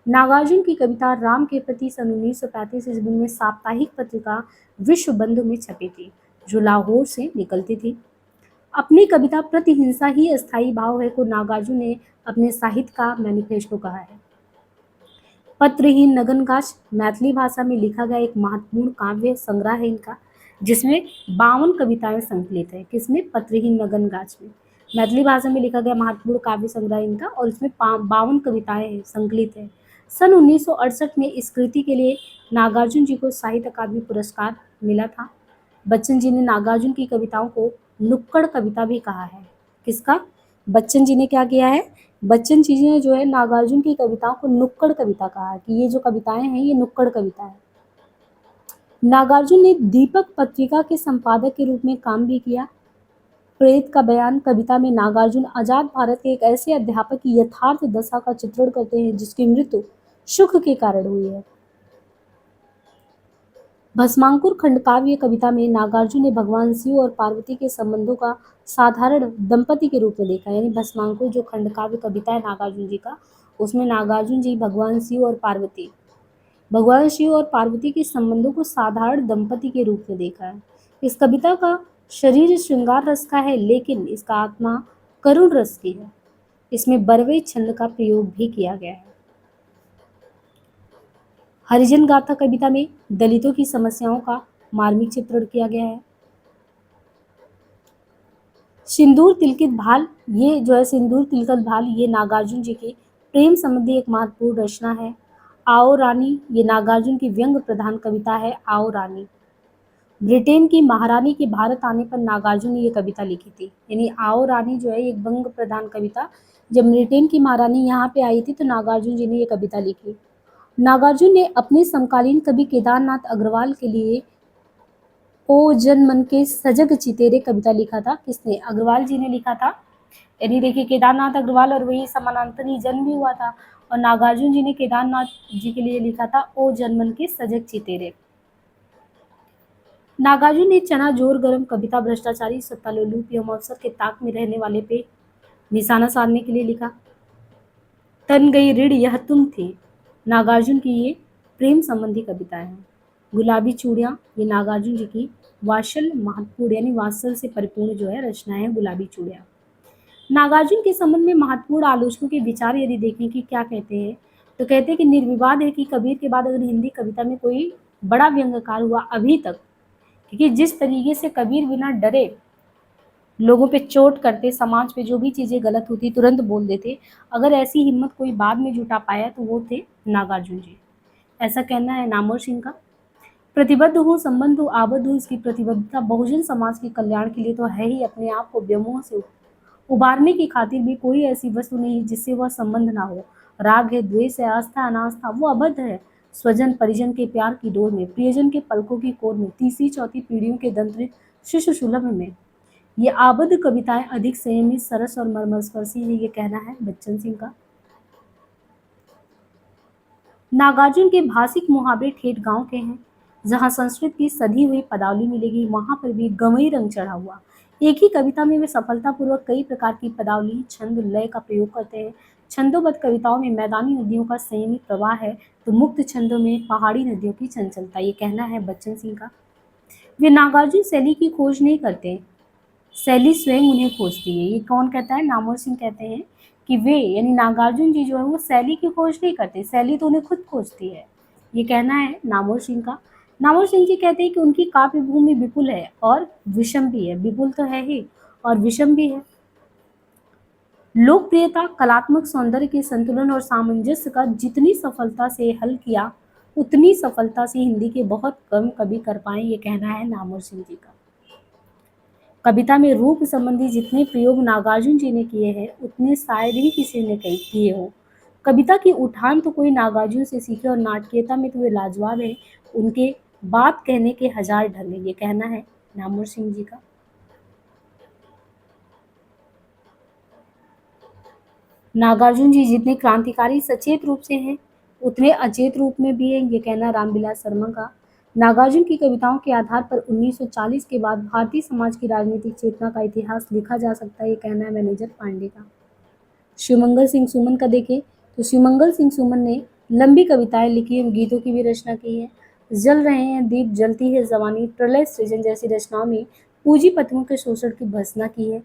नागार्जुन की कविता राम के प्रति सन 1935 ईस्वी में साप्ताहिक पत्रिका विश्व बंधु में छपी थी, जो लाहौर से निकलती थी। अपनी कविता प्रतिहिंसा ही अस्थायी भाव है को नागार्जुन ने अपने साहित्य का मैनिफेस्टो कहा है। पत्रहीन नगनगाछ मैथिली भाषा में लिखा गया एक महत्वपूर्ण काव्य संग्रह है इनका, जिसमें 52 कविताएं संकलित है। किसमें? पत्रहीन नगनगाछ में। मैथिली भाषा में लिखा गया महत्वपूर्ण काव्य संग्रह इनका और इसमें 52 कविताएं संकलित है। सन 1968 में इस कृति के लिए नागार्जुन जी को साहित्य अकादमी पुरस्कार मिला था। बच्चन जी ने नागार्जुन की कविताओं को नुक्कड़ कविता भी कहा है। किसका? बच्चन जी ने क्या किया है? बच्चन जी ने जो है नागार्जुन की कविताओं को नुक्कड़ कविता कहा है कि ये जो कविताएं हैं ये नुक्कड़ कविता है। नागार्जुन ने दीपक पत्रिका के संपादक के रूप में काम भी किया। प्रेत का बयान कविता में नागार्जुन आजाद भारत के एक ऐसे अध्यापक की यथार्थ दशा का चित्रण करते हैं जिसकी मृत्यु सुख के कारण हुई है। भस्मांकुर खंडकाव्य कविता में नागार्जुन ने भगवान शिव और पार्वती के संबंधों का साधारण दंपति के रूप में देखा। यानी भस्मांकुर जो खंडकाव्य कविता है नागार्जुन जी का, उसमें नागार्जुन जी भगवान शिव और पार्वती के संबंधों को साधारण दंपति के रूप में देखा है। इस कविता का शरीर श्रृंगार रस का है, लेकिन इसका आत्मा करुण रस की है। इसमें बरवे छंद का प्रयोग भी किया गया है। हरिजन गाथा कविता में दलितों की समस्याओं का मार्मिक चित्रण किया गया है। सिंदूर तिलकित भाल, ये जो है सिंदूर तिलकित भाल, ये नागार्जुन जी की प्रेम संबंधी एक महत्वपूर्ण रचना है। आओ रानी, ये नागार्जुन की व्यंग प्रधान कविता है। आओ रानी, ब्रिटेन की महारानी के भारत आने पर नागार्जुन ने ये कविता लिखी थी। यानी आओ रानी जो है एक व्यंग प्रधान कविता, जब ब्रिटेन की महारानी यहाँ पे आई थी तो नागार्जुन जी ने ये कविता लिखी। नागार्जुन ने अपने समकालीन कवि केदारनाथ अग्रवाल के लिए ओ जन मन के सजग चितेरे कविता लिखा था। किसने? अग्रवाल जी ने लिखा था। यानी देखिए केदारनाथ अग्रवाल और वही समानांतर ही जन्म भी हुआ था, और नागार्जुन जी ने केदारनाथ जी के लिए लिखा था ओ जन मन के सजग चितेरे। नागार्जुन ने चना जोर गरम कविता भ्रष्टाचारी सत्तालोलुप एवं अवसर के ताक में रहने वाले पे निशाना साधने के लिए लिखा। तन गई ऋण यह तुम थे, नागार्जुन की ये प्रेम संबंधी कविताएं हैं। गुलाबी चूड़ियाँ, ये नागार्जुन जी की वात्सल महत्वपूर्ण यानी वात्सल से परिपूर्ण जो है रचनाएं हैं गुलाबी चूड़ियाँ। नागार्जुन के संबंध में महत्वपूर्ण आलोचकों के विचार यदि देखें कि क्या कहते हैं, तो कहते हैं कि निर्विवाद है कि कबीर के बाद अगर हिंदी कविता में कोई बड़ा व्यंग्यकार हुआ अभी तक, क्योंकि जिस तरीके से कबीर बिना डरे लोगों पे चोट करते, समाज पे जो भी चीज़ें गलत होती तुरंत बोल देते, अगर ऐसी हिम्मत कोई बाद में जुटा पाया तो वो थे नागार्जुन जी। ऐसा कहना है नामवर सिंह का। प्रतिबद्ध हूँ, संबंध हूँ, आबद्ध हूँ, इसकी प्रतिबद्धता बहुजन समाज के कल्याण के लिए तो है ही, अपने आप को व्योमोह से उबारने की खातिर भी कोई ऐसी वस्तु नहीं जिससे वह संबंध ना हो। राग है, द्वेष है, आस्था अनास्था, वो अबद्ध है। स्वजन परिजन के प्यार की डोर में, प्रियजन के पलकों की कोर में, तीसरी चौथी पीढ़ियों के दंत्रित शिशु सुलभ में, ये आबद्ध कविताएं अधिक संयमी, सरस और मर्मस्पर्शी है, ये कहना है बच्चन सिंह का। नागार्जुन के भाषिक मुहावरे ठेठ गांव के हैं। जहां संस्कृत की सधी हुई पदावली मिलेगी वहां पर भी गवई रंग चढ़ा हुआ। एक ही कविता में वे सफलतापूर्वक कई प्रकार की पदावली, छंद, लय का प्रयोग करते हैं। छंदोबद्ध कविताओं में मैदानी नदियों का संयमी प्रवाह है, तो मुक्त छंदों में पहाड़ी नदियों की चंचलता, ये कहना है बच्चन सिंह का। वे नागार्जुन शैली की खोज नहीं करते, शैली स्वयं उन्हें खोजती है। ये कौन कहता है? नामवर सिंह कहते हैं कि वे यानी नागार्जुन जी जो है वो शैली की खोज नहीं करते, शैली तो उन्हें खुद खोजती है, ये कहना है नामवर सिंह का। नामवर सिंह जी कहते हैं कि उनकी काव्य भूमि विपुल है और विषम भी है। विपुल तो है ही और विषम भी है। लोकप्रियता, कलात्मक सौंदर्य के संतुलन और सामंजस्य का जितनी सफलता से हल किया उतनी सफलता से हिंदी के बहुत कम कवि कर पाए, ये कहना है नामवर सिंह जी का। कविता में रूप संबंधी जितने प्रयोग नागार्जुन जी ने किए हैं उतने शायद ही किसी ने किए हो। कविता की उठान तो कोई नागार्जुन से सीखे और नाटकीयता में तो वे लाजवाब है। उनके बात कहने के हजार ढंग है, ये कहना है नामवर सिंह जी का। नागार्जुन जी जितने क्रांतिकारी सचेत रूप से हैं उतने अचेत रूप में भी हैं, ये कहना रामविलास शर्मा का। नागार्जुन की कविताओं के आधार पर 1940 के बाद भारतीय समाज की राजनीतिक चेतना का इतिहास लिखा जा सकता है, ये कहना है मैनेजर पांडे का। शिवमंगल सिंह सुमन का देखें तो शिवमंगल सिंह सुमन ने लंबी कविताएं लिखी हैं, गीतों की भी रचना की है। जल रहे हैं दीप, जलती है जवानी, प्रलय सृजन जैसी रचनाओं में पूंजीपतियों के शोषण की भर्त्सना की है।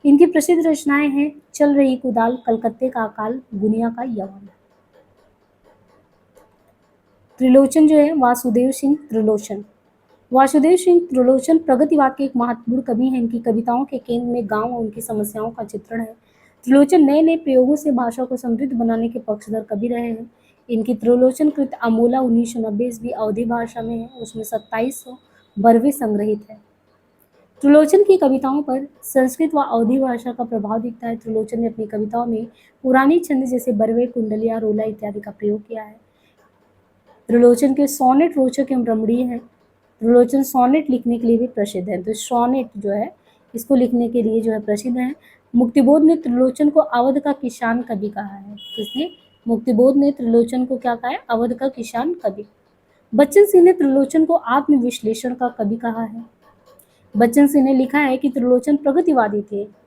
इनकी प्रसिद्ध रचनाएं हैं चल रही कुदाल, कलकत्ते का अकाल, गुनिया का यवन। त्रिलोचन जो है वासुदेव सिंह त्रिलोचन, वासुदेव सिंह त्रिलोचन प्रगतिवाद के एक महत्वपूर्ण कवि हैं। इनकी कविताओं के केंद्र में गांव और उनकी समस्याओं का चित्रण है। त्रिलोचन नए नए प्रयोगों से भाषा को समृद्ध बनाने के पक्षधर कवि रहे हैं। इनकी त्रिलोचन कृत अमोला 1990 ईस्वी अवधी भाषा में है, उसमें 2700 बरवे संग्रहित है। त्रिलोचन की कविताओं पर संस्कृत व अवधी भाषा का प्रभाव दिखता है। त्रिलोचन ने अपनी कविताओं में पुरानी छंद जैसे बरवे, कुंडलिया, रोला इत्यादि का प्रयोग किया है। त्रिलोचन के सोनेट रोचक एवं रमणीय हैं। त्रिलोचन सोनेट लिखने के लिए भी प्रसिद्ध है। तो सोनेट जो है इसको लिखने के लिए जो है प्रसिद्ध है। मुक्तिबोध ने त्रिलोचन को अवध का किसान कवि कहा है। किसने? मुक्तिबोध ने त्रिलोचन को क्या कहा है? अवध का किसान कवि। बच्चन सिंह ने त्रिलोचन को आत्मविश्लेषण का कवि कहा है। बच्चन सिंह ने लिखा है कि त्रिलोचन प्रगतिवादी थे,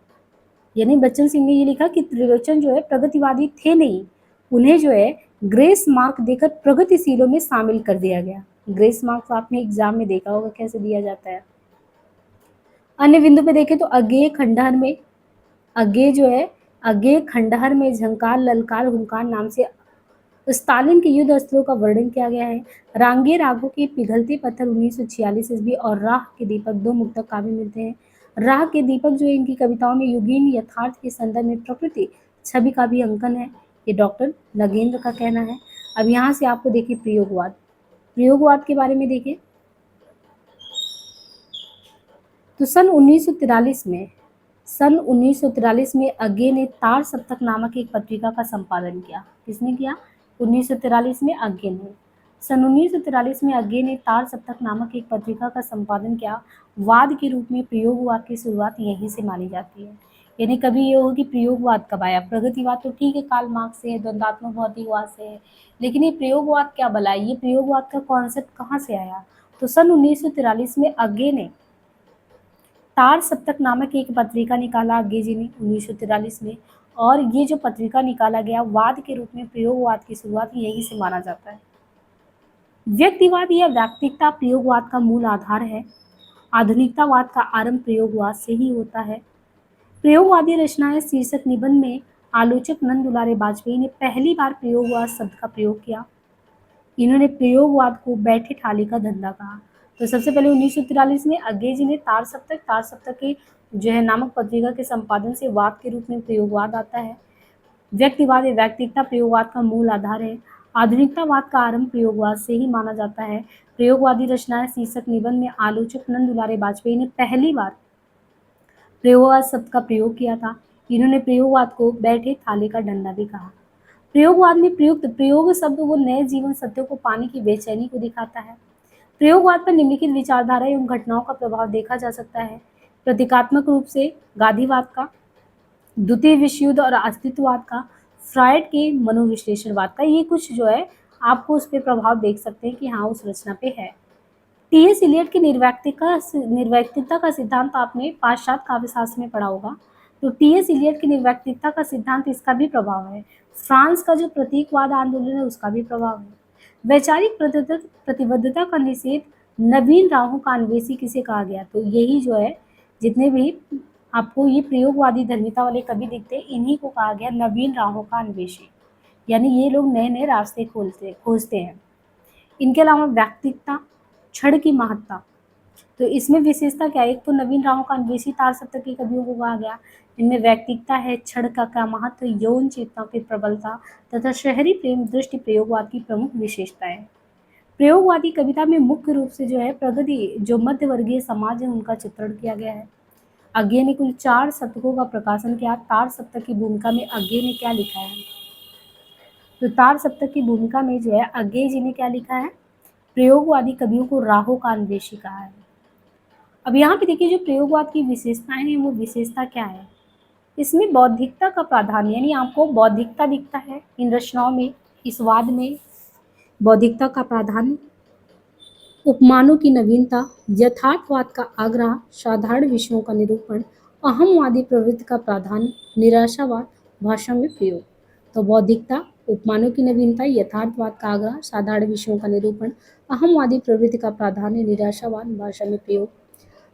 यानी बच्चन सिंह ने ये लिखा कि त्रिलोचन जो है प्रगतिवादी थे नहीं, उन्हें जो है ग्रेस मार्क देकर प्रगतिशीलों में शामिल कर दिया गया। ग्रेस मार्क्स आपने एग्जाम में देखा होगा कैसे दिया जाता है। अन्य बिंदु पे देखें तो अज्ञेय खंडहर में, अज्ञेय जो है अज्ञेय खंडहर में झंकार ललकार हुंकार नाम से स्टालिन के युद्ध अस्त्रों का वर्णन किया गया है। रांगे रागों के पिघलते पत्थर 1946 ईस्वी और राह के दीपक दो मुक्तक काव्य मिलते हैं। राह के दीपक जो है इनकी कविताओं में युगीन यथार्थ के संदर्भ में प्रकृति छवि का भी अंकन है। ये डॉक्टर नगेंद्र का कहना है। अब यहाँ से आपको देखिए प्रयोगवाद, प्रयोगवाद के बारे में देखिए तो सन 1943 में अज्ञे ने तार सप्तक नामक एक पत्रिका का संपादन किया। किसने किया? 1943 में अज्ञे ने। सन 1943 में अज्ञे ने तार सप्तक नामक एक पत्रिका का संपादन किया। वाद के रूप में प्रयोगवाद की शुरुआत यहीं से मानी जाती है। यानी कभी ये हो कि प्रयोगवाद कब आया? प्रगतिवाद तो ठीक है, कार्ल मार्क्स से है, द्वंद्वात्मक भौतिकवाद से है, लेकिन ये प्रयोगवाद क्या भला है? ये प्रयोगवाद का कॉन्सेप्ट कहाँ से आया? तो सन 1943 में अज्ञे ने तार सप्तक नामक एक पत्रिका निकाला, अज्ञे जी ने 1943 में, और ये जो पत्रिका निकाला गया वाद के रूप में प्रयोगवाद की शुरुआत यहीं से माना जाता है। व्यक्तिवाद या व्यक्तिकता प्रयोगवाद का मूल आधार है। आधुनिकतावाद का आरंभ प्रयोगवाद से ही होता है। प्रयोगवादी रचनाएं शीर्षक निबंध में आलोचक नंद दुलारे वाजपेयी ने पहली बार प्रयोगवाद शब्द का प्रयोग किया। इन्होंने प्रयोगवाद को बैठे ठाली का धंधा कहा। तो सबसे पहले 1943 में अज्ञे जी ने तार सप्तक के जो है नामक पत्रिका के संपादन से वाद के रूप में प्रयोगवाद आता है। व्यक्तिवाद या व्यक्तिकता प्रयोगवाद का मूल आधार है। आधुनिकतावाद का आरंभ प्रयोगवाद से ही माना जाता है। प्रयोगवादी रचनाएं शीर्षक निबंध में आलोचक नंद दुलारे वाजपेयी ने पहली बार प्रयोगवाद शब्द का प्रयोग किया था। इन्होंने प्रयोगवाद को बैठे थाले का डंडा भी कहा। प्रयोगवाद में प्रयुक्त प्रयोग शब्द वो नए जीवन सत्यों को पाने की बेचैनी को दिखाता है। प्रयोगवाद पर निम्नलिखित विचारधारा एवं घटनाओं का प्रभाव देखा जा सकता है। प्रतीकात्मक रूप से गांधीवाद का, द्वितीय विश्व युद्ध और अस्तित्ववाद का, फ्रायड के मनोविश्लेषणवाद का, ये कुछ जो है आपको उस पर प्रभाव देख सकते हैं कि हाँ उस रचना पे है। टी.एस. इलियट की निर्वैयक्तिकता का सिद्धांत आपने पाश्चात्य काव्यशास्त्र में पढ़ा होगा। तो टी.एस. इलियट की निर्वैयक्तिकता का सिद्धांत, इसका भी प्रभाव है। फ्रांस का जो प्रतीकवाद आंदोलन है उसका भी प्रभाव है। वैचारिक प्रतिबद्धता का निषेध, नवीन राहों का अन्वेषी किसे कहा गया? तो यही जो है जितने भी आपको ये प्रयोगवादी धर्मिता वाले कवि दिखते हैं इन्हीं को कहा गया नवीन राहों का अन्वेषी, यानी ये लोग नए नए रास्ते खोजते हैं। इनके अलावा व्यक्तिकता, क्षण की महत्ता, तो इसमें विशेषता क्या है? एक तो नवीन राहों का अन्वेषी तार सप्तक के कवियों को कहा गया, इनमें व्यक्तिकता है, क्षण का क्या महत्व, यौन चेतना की प्रबलता तथा शहरी प्रेम दृष्टि प्रयोगवाद की प्रमुख विशेषताएं। प्रयोगवादी कविता में मुख्य रूप से जो है प्रगति जो मध्यवर्गीय समाज है उनका चित्रण किया गया है। अज्ञे ने कुल 4 शतकों का प्रकाशन किया। तार सप्तक की भूमिका में अज्ञे ने क्या लिखा है? तो तार सप्तक की भूमिका में जो है अज्ञे जी ने क्या लिखा है? प्रयोगवादी कवियों को राहों का अन्वेषी कहा है। अब यहाँ पे देखिए जो प्रयोगवाद की विशेषताएं हैं वो विशेषता क्या है? इसमें बौद्धिकता का प्राधान्य, यानी आपको बौद्धिकता दिखता है इन रचनाओं में, इस वाद में बौद्धिकता का प्राधान्य, उपमानों की नवीनता, यथार्थवाद का आग्रह, साधारण विषयों का निरूपण, अहमवादी प्रवृत्ति का प्राधान्य, निराशावाद, भाषा में प्रयोग। तो बौद्धिकता, उपमानों की नवीनता, यथार्थवाद का आग्रह, साधारण विषयों का निरूपण, अहमवादी प्रवृत्ति का प्राधान्य, निराशावाद, भाषा में प्रयोग।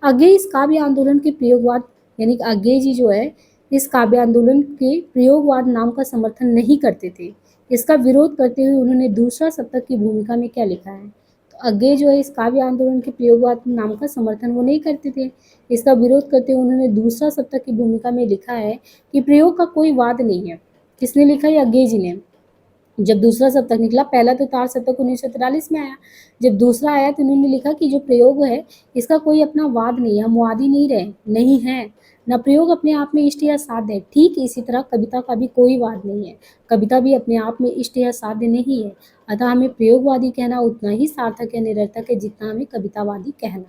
अज्ञे इस काव्य आंदोलन के प्रयोगवाद, यानी कि अज्ञे जी जो है इस काव्य आंदोलन के प्रयोगवाद नाम का समर्थन नहीं करते थे। इसका विरोध करते हुए उन्होंने दूसरा शतक की भूमिका में क्या लिखा है? तो अज्ञे जो है इस काव्य आंदोलन के प्रयोगवाद नाम का समर्थन वो नहीं करते थे, इसका विरोध करते हुए उन्होंने दूसरा शतक की भूमिका में लिखा है कि प्रयोग का कोई वाद नहीं है। किसने लिखा है? अज्ञे जी ने। जब दूसरा शतक निकला, पहला तो तार शतक 1943 में आया, जब दूसरा आया तो उन्होंने लिखा कि जो प्रयोग है इसका कोई अपना वाद नहीं है, हम वादी नहीं है, न प्रयोग अपने आप में इष्ट या साध्य है। ठीक इसी तरह कविता का भी कोई वाद नहीं है, कविता भी अपने आप में इष्ट या साध्य नहीं है, अतः हमें प्रयोगवादी कहना उतना ही सार्थक या निरर्थक है जितना हमें कवितावादी कहना।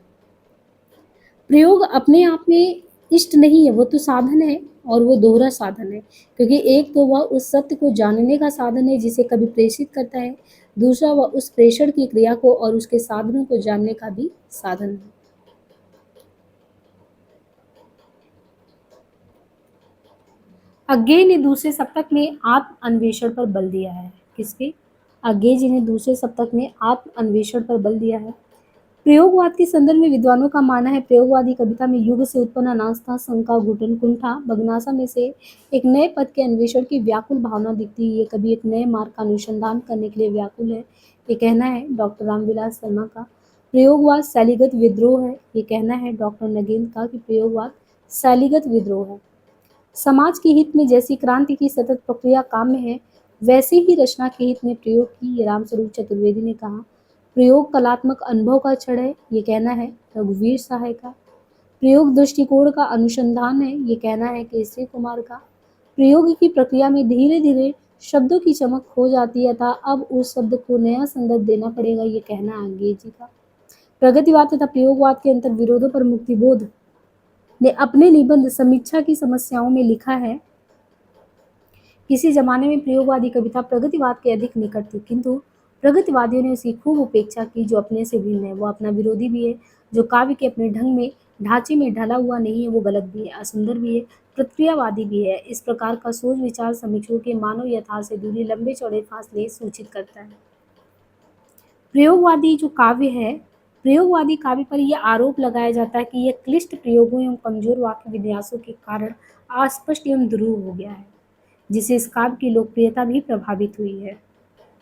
प्रयोग अपने आप में इष्ट नहीं है, वो तो साधन है और वो दोहरा साधन है, क्योंकि एक तो वह उस सत्य को जानने का साधन है जिसे कभी प्रेषित करता है, दूसरा वह उस प्रेषण की क्रिया को और उसके साधनों को जानने का भी साधन है। अज्ञेय ने दूसरे सप्तक में आत्म अन्वेषण पर बल दिया है। किसके? अज्ञेय जी ने दूसरे सप्तक में आत्म अन्वेषण पर बल दिया है। प्रयोगवाद के संदर्भ में विद्वानों का मानना है प्रयोगवादी कविता में युग से उत्पन्न अनास्था, शंका, घुटन, कुंठा, बगनासा में से एक नए पद के अन्वेषण की व्याकुल भावना दिखती है। ये कभी एक नए मार्ग का अनुसंधान करने के लिए व्याकुल है। ये कहना है डॉक्टर रामविलास शर्मा का। प्रयोगवाद शैलीगत विद्रोह है। ये कहना है डॉक्टर नगेंद्र का कि प्रयोगवाद शैलीगत विद्रोह है। समाज के हित में जैसी क्रांति की सतत प्रक्रिया काम में है, वैसे ही रचना के हित में प्रयोग की, ये रामस्वरूप चतुर्वेदी ने कहा। प्रयोग कलात्मक अनुभव का क्षण है, ये कहना है रघुवीर सहाय का। प्रयोग दृष्टिकोण का अनुसंधान है, ये कहना है केसरी कुमार का। प्रयोग की प्रक्रिया में धीरे धीरे शब्दों की चमक खो जाती है, था अब उस शब्द को नया संदर्भ देना पड़ेगा, ये कहना है अंग्रेज जी का। प्रगतिवाद तथा प्रयोगवाद के अंतर विरोधों पर मुक्तिबोध ने अपने निबंध समीक्षा की समस्याओं में लिखा है, किसी जमाने में प्रयोगवादी कविता प्रगतिवाद के अधिक निकट थी, किंतु प्रगतिवादियों ने उसकी खूब उपेक्षा की। जो अपने से भिन्न है वो अपना विरोधी भी है, जो काव्य के अपने ढंग में ढांचे में ढला हुआ नहीं है वो गलत भी है, असुंदर भी है, प्रतिक्रियावादी भी है। इस प्रकार का सोच विचार समीक्षकों के मानव यथार्थ से दूरी, लंबे चौड़े फासले सूचित करता है। प्रयोगवादी जो काव्य है, प्रयोगवादी काव्य पर यह आरोप लगाया जाता है कि यह क्लिष्ट प्रयोगों एवं कमजोर वाक्य विन्यासों के कारण अस्पष्ट एवं ध्रुव हो गया है, जिससे इस काव्य की लोकप्रियता भी प्रभावित हुई है।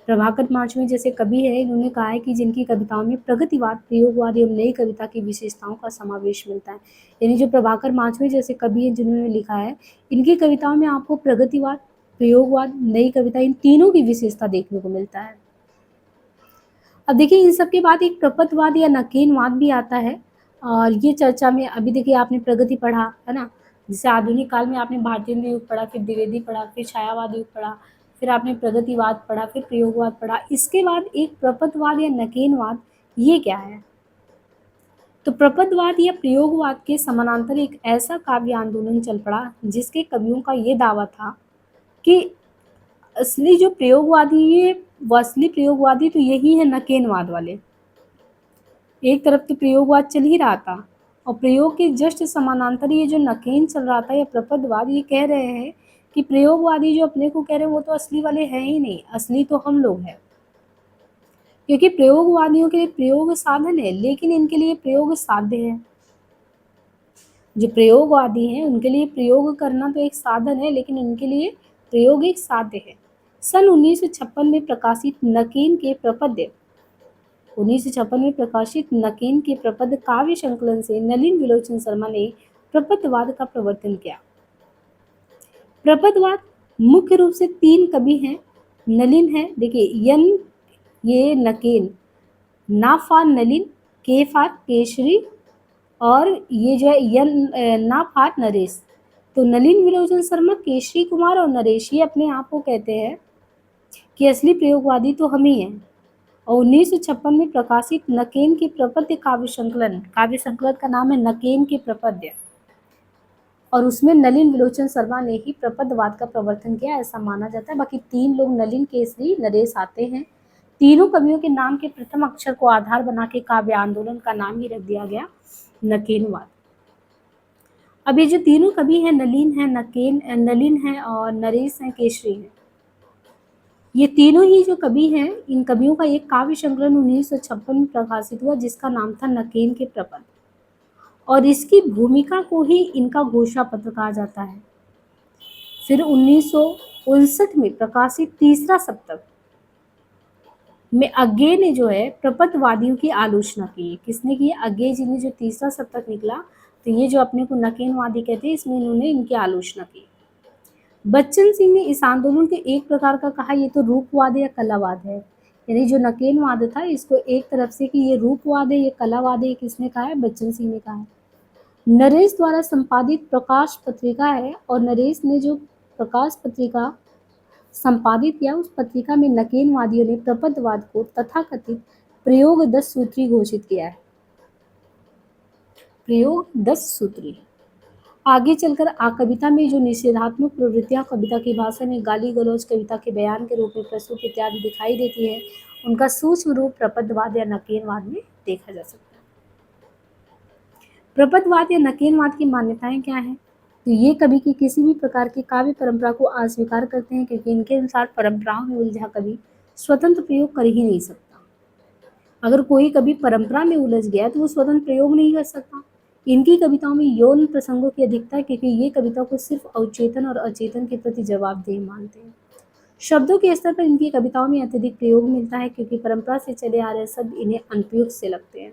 प्रभाकर माचवे जैसे कवि है, इन्होंने कहा है कि जिनकी कविताओं में प्रगतिवाद, प्रयोगवाद एवं नई कविता की विशेषताओं का समावेश मिलता है। यानी जो प्रभाकर माचवे जैसे कवि हैं जिन्होंने लिखा है, इनकी कविताओं में आपको प्रगतिवाद, प्रयोगवाद, नई कविता, इन तीनों की विशेषता देखने को मिलता है। अब देखिए इन सब के बाद एक प्रपथवाद या नकेनवाद भी आता है, और ये चर्चा में अभी देखिए आपने प्रगति पढ़ा है ना, जैसे आधुनिक काल में आपने भारतेंद्र युग पढ़ा, फिर द्विवेदी पढ़ा, फिर छायावाद युग पढ़ा, फिर आपने प्रगतिवाद पढ़ा, फिर प्रयोगवाद पढ़ा। इसके बाद एक प्रपथवाद या नकेनवाद, ये क्या है? तो प्रपथवाद या प्रयोगवाद के समानांतर एक ऐसा काव्य आंदोलन चल पड़ा जिसके कवियों का ये दावा था कि असली जो प्रयोगवादी है, वो असली प्रयोगवादी तो यही है नकेनवाद वाले। एक तरफ तो प्रयोगवाद चल ही रहा था और प्रयोग के जस्ट समानांतर ये जो नकेन चल रहा था या प्रपथवाद, ये कह रहे हैं कि प्रयोगवादी जो अपने को कह रहे हैं वो तो असली वाले हैं ही नहीं, असली तो हम लोग हैं। क्योंकि प्रयोगवादियों के लिए प्रयोग साधन है, लेकिन इनके लिए प्रयोग साध्य है। जो प्रयोगवादी हैं उनके लिए प्रयोग करना तो एक साधन है, लेकिन उनके लिए प्रयोग एक साध्य है। सन 1956 में प्रकाशित नकेन के प्रपद्य 1956 में प्रकाशित नकेन के प्रपद काव्य संकलन से नलिन विलोचन शर्मा ने प्रपदवाद का प्रवर्तन किया। प्रपदवाद मुख्य रूप से तीन कवि हैं, नलिन है, देखिए यन ये नकेन, ना फार नलिन, के फार केशरी, और ये जो है यन ना फार नरेश। तो नलिन विलोचन शर्मा, केशरी कुमार और नरेश ये अपने आप को कहते हैं कि असली प्रयोगवादी तो हम ही हैं। और 1956 में प्रकाशित नकेन के प्रपद्य काव्य संकलन का नाम है नकेन के प्रपद्य, और उसमें नलिन विलोचन शर्मा ने ही प्रपदवाद का प्रवर्तन किया, ऐसा माना जाता है। बाकी तीन लोग नलिन, केसरी, नरेश आते हैं। तीनों कवियों के नाम के प्रथम अक्षर को आधार बना के काव्य आंदोलन का नाम ही रख दिया गया नकेनवाद। अब ये जो तीनों कवि हैं, नलिन है और नरेश हैं, केशरी हैं, ये तीनों ही जो कवि हैं, इन कवियों का एक काव्य संकलन 1956 में प्रकाशित हुआ जिसका नाम था नकेन के प्रपद, और इसकी भूमिका को ही इनका घोषणा पत्र कहा जाता है। फिर 1959 में प्रकाशित तीसरा सप्तक में अज्ञेय ने जो है प्रपथवादियों की आलोचना की। किसने की? अज्ञेय जी ने जो तीसरा सप्तक निकला, तो ये जो अपने को नकेनवादी कहते हैं, इसमें इन्होंने इनकी आलोचना की। बच्चन सिंह ने इस आंदोलन के एक प्रकार का कहा ये तो रूपवाद या कलावाद है, यानी जो नकेनवाद था इसको एक तरफ से कि ये रूपवाद है, ये कलावाद है, किसने कहा है? बच्चन सिंह ने कहा है। नरेश द्वारा संपादित प्रकाश पत्रिका है, और नरेश ने जो प्रकाश पत्रिका संपादित किया उस पत्रिका में नकेनवादियों ने प्रपदवाद को तथाकथित प्रयोग 10 सूत्री घोषित किया है। प्रयोग 10 सूत्री। आगे चलकर कविता में जो निषेधात्मक प्रवृत्तियां कविता की भाषा में गाली गलौज, कविता के बयान के रूप में प्रस्तुत इत्यादि दिखाई देती है, उनका सूक्ष्म रूप प्रपदवाद या नकेलवाद में देखा जा सकता है। प्रपदवाद या नकेलवाद की मान्यताएं क्या हैं? तो ये कवि की किसी भी प्रकार की काव्य परंपरा को अस्वीकार करते हैं, क्योंकि इनके अनुसार परंपराओं में उलझा कवि स्वतंत्र प्रयोग कर ही नहीं सकता। अगर कोई कवि परंपरा में उलझ गया तो वो स्वतंत्र प्रयोग नहीं कर सकता। इनकी कविताओं में यौन प्रसंगों की अधिकता है, क्योंकि ये कविता को सिर्फ अवचेतन और अचेतन के प्रति जवाबदेह मानते हैं। शब्दों के स्तर पर इनकी कविताओं में अत्यधिक प्रयोग मिलता है, क्योंकि परंपरा से चले आ रहे शब्द इन्हें अनुपयुक्त से लगते हैं।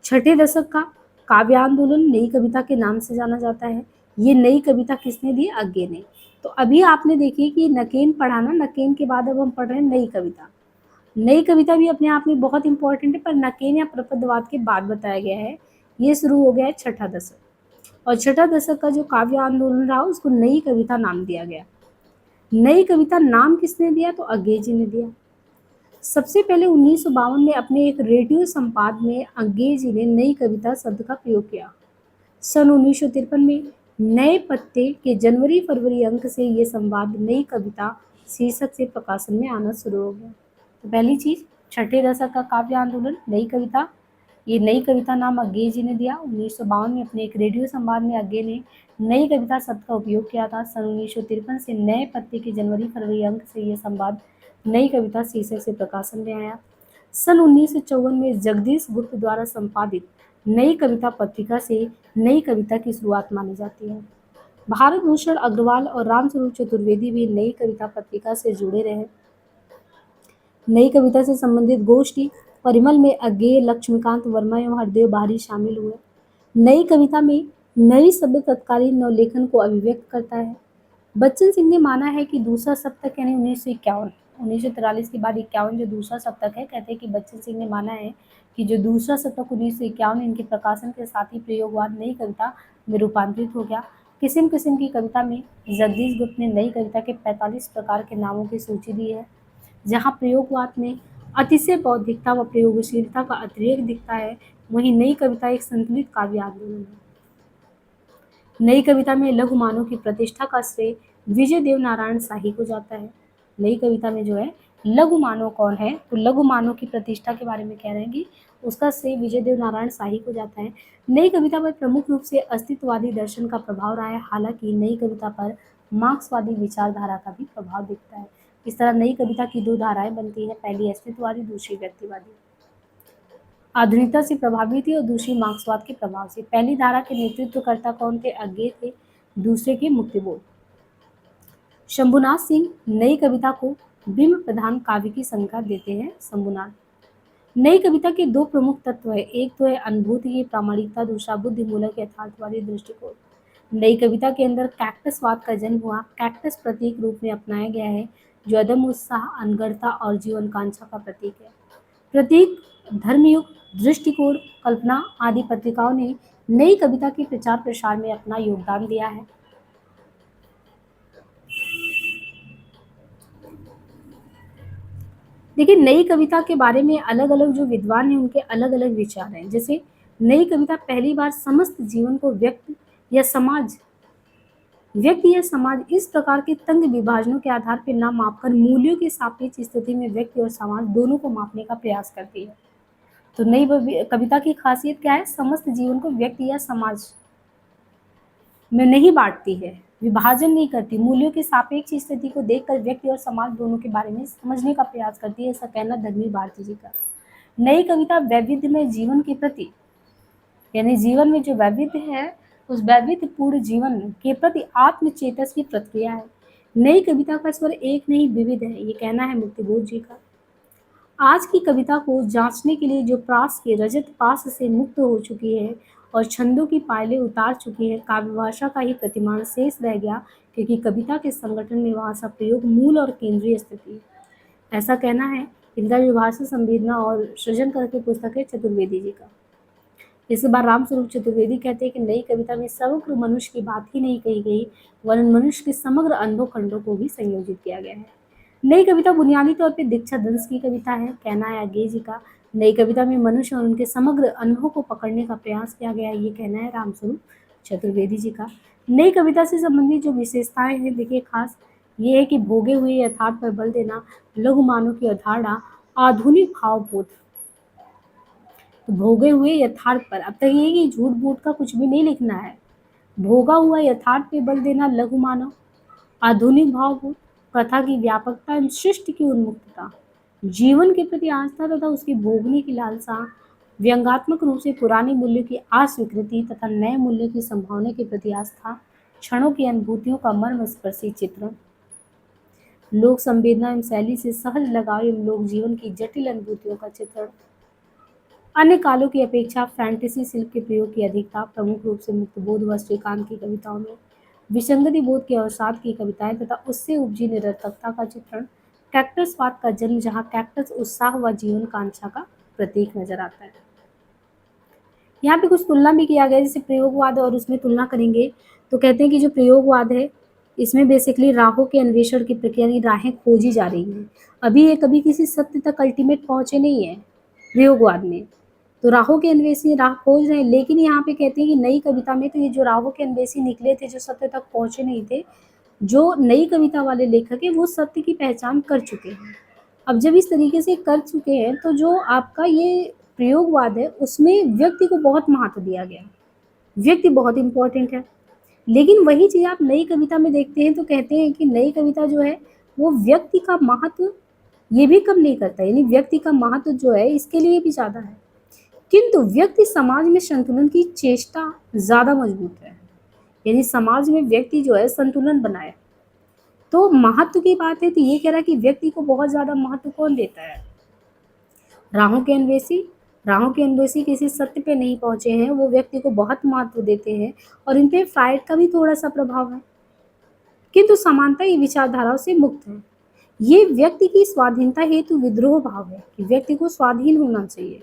छठे दशक का काव्य आंदोलन नई कविता के नाम से जाना जाता है। ये नई कविता किसने दी? अज्ञे ने। तो अभी आपने देखी कि नकेन पढ़ा ना, नकेन के बाद अब हम पढ़ रहे हैं नई कविता। नई कविता भी अपने आप में बहुत इंपॉर्टेंट है, पर नकेन या प्रपदवाद के बाद बताया गया है। ये शुरू हो गया है छठा दशक, और छठा दशक का जो काव्य आंदोलन रहा उसको नई कविता नाम दिया गया। नई कविता नाम किसने दिया? तो अज्ञे जी ने दिया। सबसे पहले 1952 में अपने एक रेडियो संवाद में अज्ञे जी ने नई कविता शब्द का प्रयोग किया। सन 1953 में नए पत्ते के जनवरी-फरवरी अंक से ये संवाद नई कविता शीर्षक से प्रकाशन में आना शुरू हो गया। तो पहली चीज, छठे दशक का काव्य आंदोलन नई कविता, ये नई कविता नाम अज्ञे जी ने दिया। 1952 में अपने एक रेडियो संवाद में अज्ञे ने नई कविता शब्द का उपयोग किया था। सन 1953 से नए पत्ते के जनवरी-फरवरी अंक से ये संवाद नई कविता शीर्षक से प्रकाशन में आया। सन 1954 में जगदीश गुप्त द्वारा संपादित नई कविता पत्रिका से नई कविता की शुरुआत मानी जाती है। भारत भूषण अग्रवाल और रामस्वरूप चतुर्वेदी भी नई कविता पत्रिका से जुड़े रहे। नई कविता से संबंधित गोष्ठी परिमल में अज्ञेय, लक्ष्मीकांत वर्मा एवं हरदेव बाहरी शामिल हुए। नई कविता में नई शब्द तत्कालीन नवलेखन को अभिव्यक्त करता है। बच्चन सिंह ने माना है कि दूसरा सप्तक यानी 1943 के बाद 51 जो दूसरा सप्तक है, कहते हैं कि बच्चन सिंह ने माना है कि जो दूसरा शतक 1951 इनके प्रकाशन के साथ ही प्रयोगवाद नई कविता में रूपांतरित हो गया। किस्म किस्म की कविता में जगदीश गुप्त ने नई कविता के 45 प्रकार के नामों की सूची दी है। जहाँ प्रयोगवाद में अतिशय बौद्धिकता व प्रयोगशीलता का अतिरेक दिखता है, वहीं नई कविता एक संतुलित काव्य आंदोलन है। नई कविता में लघु मानव की प्रतिष्ठा का श्रेय विजय देव नारायण शाही को जाता है। नई कविता में जो है लघु मानव कौन है, तो लघु मानव की प्रतिष्ठा के बारे में कह रहे हैं कि उसका श्रेय विजय देव नारायण शाही को जाता है। नई कविता पर प्रमुख रूप से अस्तित्ववादी दर्शन का प्रभाव रहा है, हालांकि नई कविता पर मार्क्सवादी विचारधारा का भी प्रभाव दिखता है। इस तरह नई कविता की दो धाराएं बनती है, पहली अस्तित्ववादी, दूसरी व्यक्तिवादी। आधुनिकता से प्रभावित थी और दूसरी मार्क्सवाद के प्रभाव से। पहली धारा के नेतृत्वकर्ता कौन थे? अज्ञे थे। दूसरे के मुक्तिबोध। शंभुनाथ सिंह नई कविता को बिंब प्रधान काव्य की संज्ञा देते हैं। शंभुनाथ। नई कविता के दो प्रमुख तत्व है, एक तो है अनुभूति की प्रामाणिकता, दूसरा बुद्धिमूलक यथार्थवादी दृष्टिकोण। नई कविता के अंदर कैक्टसवाद का जन्म हुआ। कैक्टस प्रतीक रूप में अपनाया गया है, जो अदम उत्साह, अनगढ़ता और जीवनकांक्षा का प्रतीक है। प्रतीक, धर्मयुग, दृष्टिकोण, कल्पना आदि पत्रिकाओं ने नई कविता के प्रचार प्रसार में अपना योगदान दिया है। देखिए, नई कविता के बारे में अलग अलग जो विद्वान हैं उनके अलग अलग विचार हैं। जैसे नई कविता पहली बार समस्त जीवन को व्यक्ति या समाज इस प्रकार के तंग विभाजनों के आधार पर न मापकर मूल्यों की सापेक्ष स्थिति में व्यक्ति और समाज दोनों को मापने का प्रयास करती है। तो नई कविता की खासियत क्या है? समस्त जीवन को व्यक्ति या समाज में नहीं बांटती है, विभाजन नहीं करती, मूल्यों की सापेक्ष स्थिति को देखकर व्यक्ति और समाज दोनों के बारे में समझने का प्रयास करती है, ऐसा कहना धर्मी भारती जी का। नई कविता वैविध्यमय जीवन के प्रति, यानी जीवन में जो वैविध्य है उस वैविध्यपूर्ण जीवन के प्रति आत्मचेतस की प्रतिक्रिया है। नई कविता का स्वर एक नहीं विविध है, ये कहना है मुक्तिबोध जी का। आज की कविता को जांचने के लिए जो प्रास के रजत पास से मुक्त हो चुकी है और छंदों की पायलें उतार चुकी है, काव्य भाषा का ही प्रतिमान शेष रह गया, क्योंकि कविता के संगठन में भाषा प्रयोग मूल और केंद्रीय स्थिति है, ऐसा कहना है इनका जो भाषा संवेदना और सृजन करके पुस्तक है चतुर्वेदी जी का। इसके बाद रामस्वरूप चतुर्वेदी कहते हैं कि नई कविता में समग्र मनुष्य की बात ही नहीं कही गई, वरन मनुष्य के समग्र अनुभव खंडों को भी संयोजित किया गया है। नई कविता बुनियादी तौर पर दीक्षा दंश की कविता है, कहना है अज्ञे जी का। नई कविता में मनुष्य और उनके समग्र अनुभव को पकड़ने का प्रयास किया गया है, ये कहना है रामस्वरूप चतुर्वेदी जी का। नई कविता से संबंधित जो विशेषताएं हैं, देखिए खास ये है कि भोगे हुए यथार्थ पर बल देना, लघु मानव की अवधारणा, आधुनिक भावबोध। तो भोगे हुए यथार्थ पर, अब तक ये कि झूठ बूठ का कुछ भी नहीं लिखना है। भोगा हुआ यथार्थ पे बल देना, लघु मानव, आधुनिक भावबोध, कथा की व्यापकता एवं सृष्टि की उन्मुक्तता, जीवन के प्रति आस्था तथा उसकी भोगने की लालसा, व्यंग्यात्मक रूप से पुराने मूल्य की अस्वीकृति तथा नए मूल्य की संभावना के प्रति आस्था, क्षणों की अनुभूतियों का मर्मस्पर्शी चित्रण, लोक संवेदना एवं शैली से सहज लगाव एवं लोक जीवन की जटिल अनुभूतियों का चित्रण, अन्य कालों की अपेक्षा फैंटेसी शिल्प के प्रयोग की अधिकता, प्रमुख रूप से मुक्तबोध व श्रीकांत की कविताओं में विसंगति बोध के अवसाद की कविताएं तथा उससे उपजी निरर्थकता का चित्रण, कैक्टसवाद का जन्म, जहाँ कैक्टस उत्साह व जीवन कांक्षा का प्रतीक नजर आता है। यहाँ पे कुछ तुलना भी किया गया, जैसे प्रयोगवाद और उसमें तुलना करेंगे तो कहते हैं कि जो प्रयोगवाद है इसमें बेसिकली राहों के अन्वेषण की प्रक्रिया, यानी राहें खोजी जा रही हैं। अभी ये कभी किसी सत्य तक अल्टीमेट पहुंचे नहीं है प्रयोगवाद में, तो राहों के अन्वेषी राह खोज रहे हैं। लेकिन यहाँ पे कहते हैं कि नई कविता में तो ये जो राहों के अन्वेषी निकले थे, जो सत्य तक पहुंचे नहीं थे, जो नई कविता वाले लेखक है वो सत्य की पहचान कर चुके हैं। अब जब इस तरीके से कर चुके हैं तो जो आपका ये प्रयोगवाद है उसमें व्यक्ति को बहुत महत्व दिया गया, व्यक्ति बहुत इंपॉर्टेंट है। लेकिन वही चीज़ आप नई कविता में देखते हैं तो कहते हैं कि नई कविता जो है वो व्यक्ति का महत्व ये भी कम नहीं करता, यानी व्यक्ति का महत्व जो है इसके लिए भी ज़्यादा है, किंतु व्यक्ति समाज में संतुलन की चेष्टा ज़्यादा मजबूत है, यानी समाज में व्यक्ति जो है संतुलन बनाए। तो महत्व की बात है तो ये कह रहा है कि व्यक्ति को बहुत ज़्यादा महत्व कौन देता है, राहों के अन्वेषी। राहों के अन्वेषी किसी सत्य पे नहीं पहुंचे हैं, वो व्यक्ति को बहुत महत्व देते हैं और इन पे फ्राइड का भी थोड़ा सा प्रभाव है, किंतु समानता ये विचारधाराओं से मुक्त है। ये व्यक्ति की स्वाधीनता हेतु विद्रोह भाव है कि व्यक्ति को स्वाधीन होना चाहिए।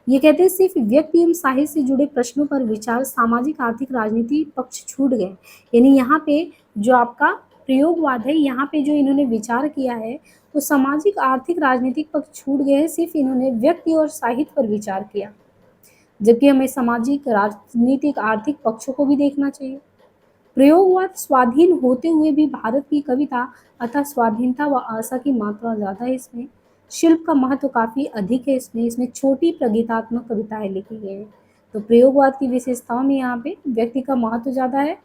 ये कहते हैं सिर्फ व्यक्ति एवं साहित्य से जुड़े प्रश्नों पर विचार, सामाजिक आर्थिक राजनीति पक्ष छूट गए, यानी यहाँ पे जो आपका प्रयोगवाद है, यहाँ पे जो इन्होंने विचार किया है वो सामाजिक आर्थिक राजनीतिक पक्ष छूट गए हैं, सिर्फ इन्होंने व्यक्ति और साहित्य पर विचार किया, जबकि हमें सामाजिक राजनीतिक आर्थिक पक्षों को भी देखना चाहिए। प्रयोगवाद स्वाधीन होते हुए भी भारत की कविता अतः स्वाधीनता व आशा की मात्रा ज़्यादा है इसमें, शिल्प का महत्व काफ़ी अधिक है इसमें, इसमें छोटी प्रगीतात्मक कविताएं लिखी गई हैं। तो प्रयोगवाद की विशेषताओं में यहाँ पे व्यक्ति का महत्व ज़्यादा है,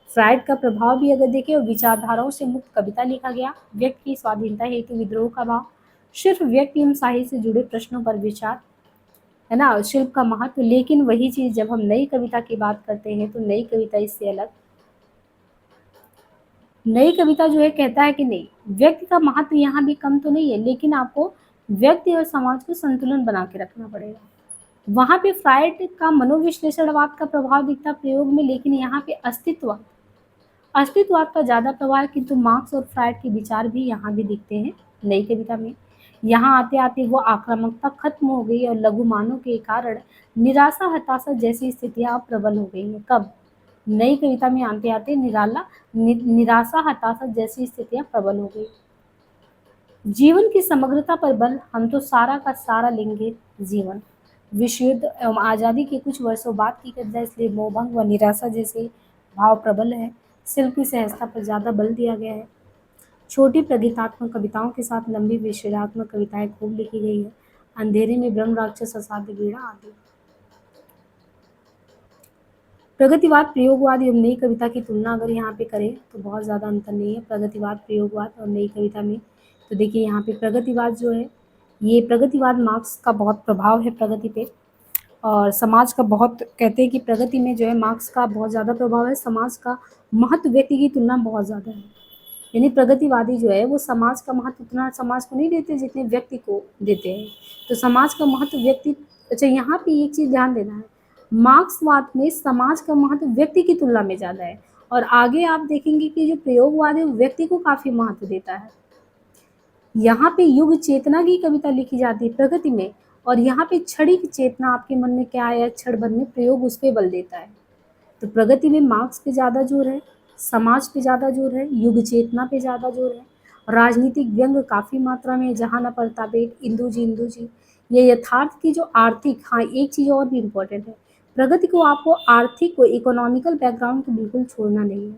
फ्राइड का प्रभाव भी अगर देखें और विचारधाराओं से मुक्त कविता लिखा गया, व्यक्ति की स्वाधीनता हेतु विद्रोह का भाव, सिर्फ व्यक्ति एवं साहित्य से जुड़े प्रश्नों पर विचार, है ना, शिल्प का महत्व। लेकिन वही चीज़ जब हम नई कविता की बात करते हैं तो नई कविता इससे अलग, नई कविता जो है कहता है कि नहीं, व्यक्ति का महत्व यहाँ भी कम तो नहीं है, लेकिन आपको व्यक्ति और समाज को संतुलन बना के रखना पड़ेगा। वहाँ पे फ्राइड का मनोविश्लेषणवाद का प्रभाव दिखता प्रयोग में, लेकिन यहाँ पे अस्तित्ववाद का ज़्यादा प्रभाव है, किंतु मार्क्स और फ्राइड के विचार भी यहाँ भी दिखते हैं नई कविता में। यहाँ आते आते वो आक्रामकता खत्म हो गई और लघु मानव के कारण निराशा हताशा जैसी स्थितियाँ प्रबल हो गई हैं। कब? नई कविता में आते आते निराशा हताशा जैसी स्थितियाँ प्रबल हो गई। जीवन की समग्रता पर बल, हम तो सारा का सारा लेंगे जीवन। विश्व युद्ध एवं आज़ादी के कुछ वर्षों बाद की कविता, इसलिए मोहभंग व निराशा जैसे भाव प्रबल है। शिल्प की सहजता पर ज़्यादा बल दिया गया है। छोटी प्रगीतात्मक कविताओं के साथ लंबी विषयात्मक कविताएं खूब लिखी गई है। अंधेरे में ब्रह्म राक्षस, असाध्य पीड़ा आदि। प्रगतिवाद, प्रयोगवाद एवं नई कविता की तुलना अगर यहाँ पे करें तो बहुत ज़्यादा अंतर नहीं है प्रगतिवाद, प्रयोगवाद और नई कविता में। तो देखिए यहाँ पे प्रगतिवाद जो है, ये प्रगतिवाद मार्क्स का बहुत प्रभाव है प्रगति पे, और समाज का बहुत, कहते हैं कि प्रगति में जो है मार्क्स का बहुत ज़्यादा प्रभाव है, समाज का महत्व व्यक्ति की तुलना बहुत ज़्यादा है। यानी प्रगतिवादी जो है वो समाज का महत्व उतना समाज को नहीं देते जितने व्यक्ति को देते हैं। तो समाज का महत्व व्यक्ति, अच्छा यहाँ पे एक चीज़ ध्यान देना है, मार्क्सवाद में समाज का महत्व व्यक्ति की तुलना में ज़्यादा है, और आगे आप देखेंगे कि जो प्रयोगवाद है वो व्यक्ति को काफ़ी महत्व देता है। यहाँ पे युग चेतना की कविता लिखी जाती है प्रगति में, और यहाँ पे क्षणिक चेतना, आपके मन में क्या आया क्षण भर में, प्रयोग उस पर बल देता है। तो प्रगति में मार्क्स पे ज़्यादा जोर है, समाज पे ज़्यादा जोर है, युग चेतना पे ज़्यादा जोर है, राजनीतिक व्यंग काफ़ी मात्रा में, जहाँ न पड़ता पेट, इंदू जी ये यथार्थ की जो आर्थिक, हाँ एक चीज़ और भी इम्पोर्टेंट है, प्रगति को आपको आर्थिक को इकोनॉमिकल बैकग्राउंड को बिल्कुल छोड़ना नहीं है,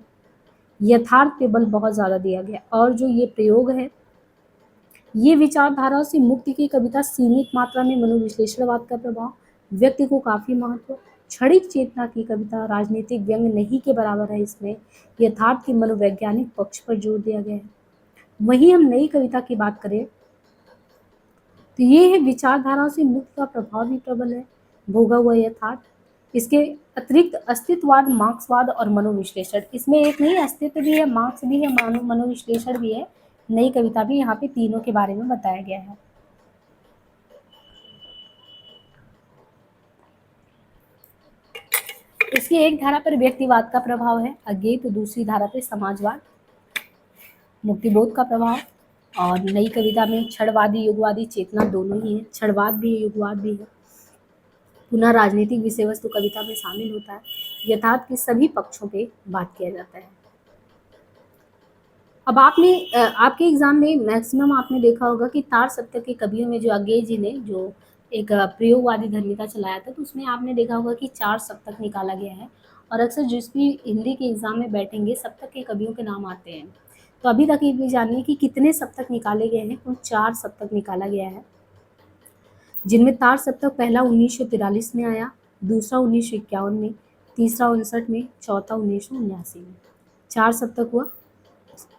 यथार्थ पे बल बहुत ज़्यादा दिया गया। और जो ये प्रयोग है, ये विचारधाराओं से मुक्ति की कविता सीमित मात्रा में मनोविश्लेषणवाद का प्रभाव, व्यक्ति को काफी महत्व, क्षणिक चेतना की कविता राजनीतिक व्यंग नहीं के बराबर है, इसमें यथार्थ के मनोवैज्ञानिक पक्ष पर जोर दिया गया है। वहीं हम नई कविता की बात करें तो ये है विचारधाराओं से मुक्त का प्रभाव भी प्रबल है, भोगा हुआ यथार्थ, इसके अतिरिक्त अस्तित्ववाद, मार्क्सवाद और मनोविश्लेषण, इसमें एक नहीं अस्तित्व भी है, मार्क्स भी है, मनोविश्लेषण भी है, नई कविता भी, यहाँ पे तीनों के बारे में बताया गया है। इसकी एक धारा पर व्यक्तिवाद का प्रभाव है अज्ञेय, तो दूसरी धारा पर समाजवाद, मुक्तिबोध का प्रभाव। और नई कविता में क्षणवादी युगवादी चेतना दोनों ही है, क्षणवाद भी है, युगवाद भी है। पुनः राजनीतिक विषय वस्तु कविता में शामिल होता है, यथार्थ के सभी पक्षों पे बात किया जाता है। अब आपने आपके एग्जाम में मैक्सिमम आपने देखा होगा कि तार सप्तक के कवियों में जो अज्ञेय जी ने जो एक प्रयोगवादी धर्मिता चलाया था, तो उसमें आपने देखा होगा कि 4 सप्तक निकाला गया है। और अक्सर जिस भी हिंदी के एग्जाम में बैठेंगे सप्तक के कवियों के नाम आते हैं, तो अभी तक ये भी जानिए कि कितने सप्तक निकाले गए हैं, तो 4 सप्तक निकाला गया है, जिनमें तार सप्तक पहला 1943 में आया, दूसरा 1951 में, तीसरा 59 में, चौथा 1979 में। 4 सप्तक हुआ,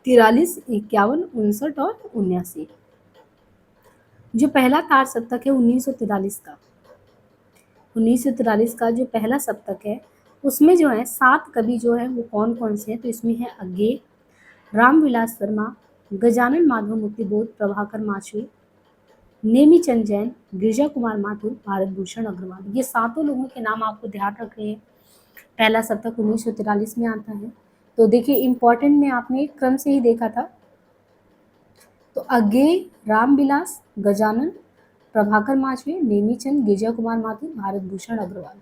43, 51, 59 और 79। जो पहला तार सप्तक है 1943 का, 1943 का जो पहला सप्तक है, उसमें जो है 7 कवि जो है वो कौन कौन से हैं, तो इसमें है अज्ञेय, रामविलास वर्मा, गजानन माधव मुक्तिबोध, प्रभाकर माछवी, नेमीचंद जैन, गिरिजा कुमार माथुर, भारत भूषण अग्रवाल, ये 7 लोगों के नाम आपको ध्यान रखने हैं। पहला सप्तक 1943 में आता है। तो देखिए इम्पोर्टेंट में आपने क्रम से ही देखा था, तो अज्ञेय, रामविलास, गजानन, प्रभाकर माछवी, नेमीचंद, गिरिजा कुमार माथुर, भारत भूषण अग्रवाल।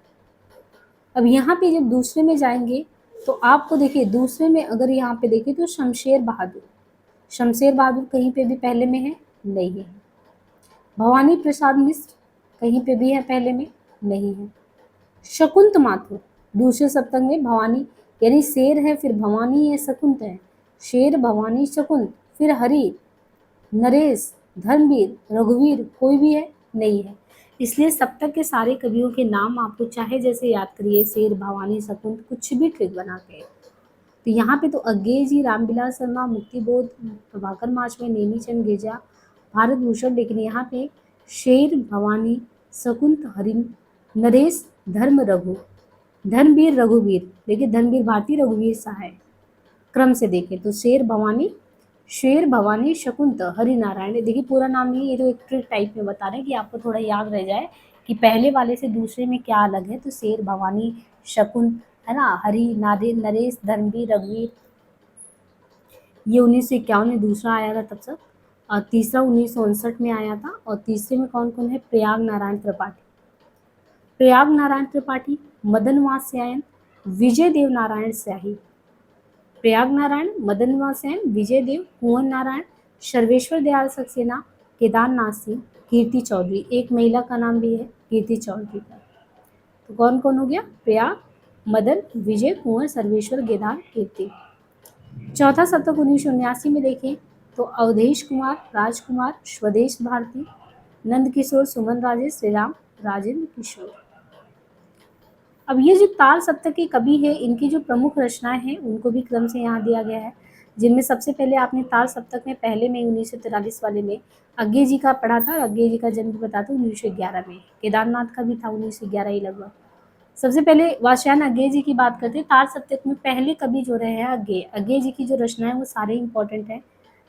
अब यहाँ पे जब दूसरे में जाएंगे तो आपको देखिए दूसरे में अगर यहाँ पे देखें तो शमशेर बहादुर, शमशेर बहादुर कहीं पे भी पहले में है, नहीं है। भवानी प्रसाद मिश्र कहीं पे भी है पहले में, नहीं है। शकुंत माथुर दूसरे सप्तक में, भवानी यानी शेर है, फिर भवानी है, शकुंत है, शेर, भवानी, शकुंत, फिर हरि, नरेश, धर्मवीर, रघुवीर, कोई भी है, नहीं है। इसलिए सप्तक के सारे कवियों के नाम आपको चाहे जैसे याद करिए, शेर, भवानी, शकुंत, कुछ भी ट्रिक बना के। तो यहाँ पे तो अज्ञेय जी, रामविलास शर्मा, मुक्तिबोध, प्रभाकर माछवे, नेमीचंद, गिरजा, भारत भूषण, लेकिन यहाँ पे शेर, भवानी, शकुंत, हरिन, नरेश, धर्म, रघु, धर्मवीर, रघुवीर, देखिए धर्मवीर भारती, रघुवीर सहाय, क्रम से देखें तो शेर, भवानी, शेर, भवानी, शकुंत, हरिनारायण, देखिए पूरा नाम नहीं, ये तो एक ट्रिक टाइप में बता रहे हैं कि आपको थोड़ा याद रह जाए कि पहले वाले से दूसरे में क्या अलग है। तो शेर, भवानी, शकुंत, है ना, हरि, नादे, नरेश, धर्मवीर, रघुवीर, ये 1951 में दूसरा आया था तब तक, और तीसरा 1959 में आया था। और तीसरे में कौन कौन है, प्रयाग नारायण त्रिपाठी, प्रयाग नारायण त्रिपाठी, मदन वात्स्यायन, विजय देव नारायण स्याही, प्रयाग नारायण, मदन वात्स्यायन, विजय देव, कुंवर नारायण, सर्वेश्वर दयाल सक्सेना, केदारनाथ सिंह, कीर्ति चौधरी, एक महिला का नाम भी है कीर्ति चौधरी का। तो कौन कौन हो गया, प्रयाग, मदन, विजय, कुंवर, सर्वेश्वर, केदार, कीर्ति। चौथा सप्तक 1979 में देखें तो अवधेश कुमार, राजकुमार, स्वदेश भारती, नंद किशोर, सुमन राजेश, श्रीराम, राजेंद्र किशोर। अब ये जो ताल सप्तक के कवि है, इनकी जो प्रमुख रचनाएं हैं उनको भी क्रम से यहाँ दिया गया है, जिनमें सबसे पहले आपने ताल सप्तक में पहले में 1943 वाले में अज्ञेय जी का पढ़ा था। अज्ञेय जी का जन्म बता दो 1911 में, केदारनाथ का भी था 1911 ही लगभग। सबसे पहले वात्स्यायन अज्ञेय जी की बात करते हैं। तार सप्तक में पहले कवि जो रहे हैं अज्ञेय, अज्ञेय जी की जो रचना है वो सारे इंपॉर्टेंट है।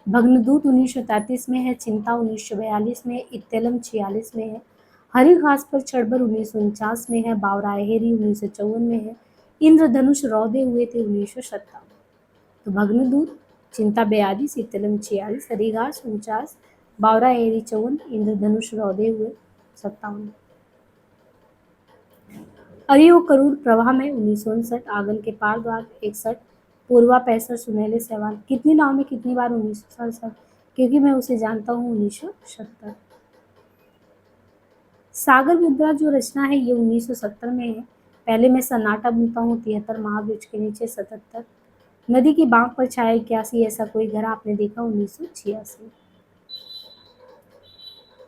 भग्नदूत 1933 में है, चिंता 1942 में है, इत्तेलम 46 में है, हरी घास पर चढ़कर 1949 में है, बावराए हेरी 1954 में है, इंद्रधनुष रौदे हुए थे 1957। तो भग्नदूत, चिंता 42, इत्तेलम 46, हरी घास 49, बावरा हेरी 54, इंद्रधनुष रौदे हुए 57। अरियो करूर प्रवाह में 1959, आंगन के पार द्वार 61, पूर्वा 65, सुनहले सवाल, कितनी नाव में कितनी बार 1967, क्योंकि मैं उसे जानता हूँ 1970। सागर मुद्रा जो रचना है ये 1970 में है। पहले मैं सन्नाटा बुनता हूँ 73, महावृक्ष के नीचे 77, नदी की बांक पर छाया 81, ऐसा कोई घर आपने देखा 1986।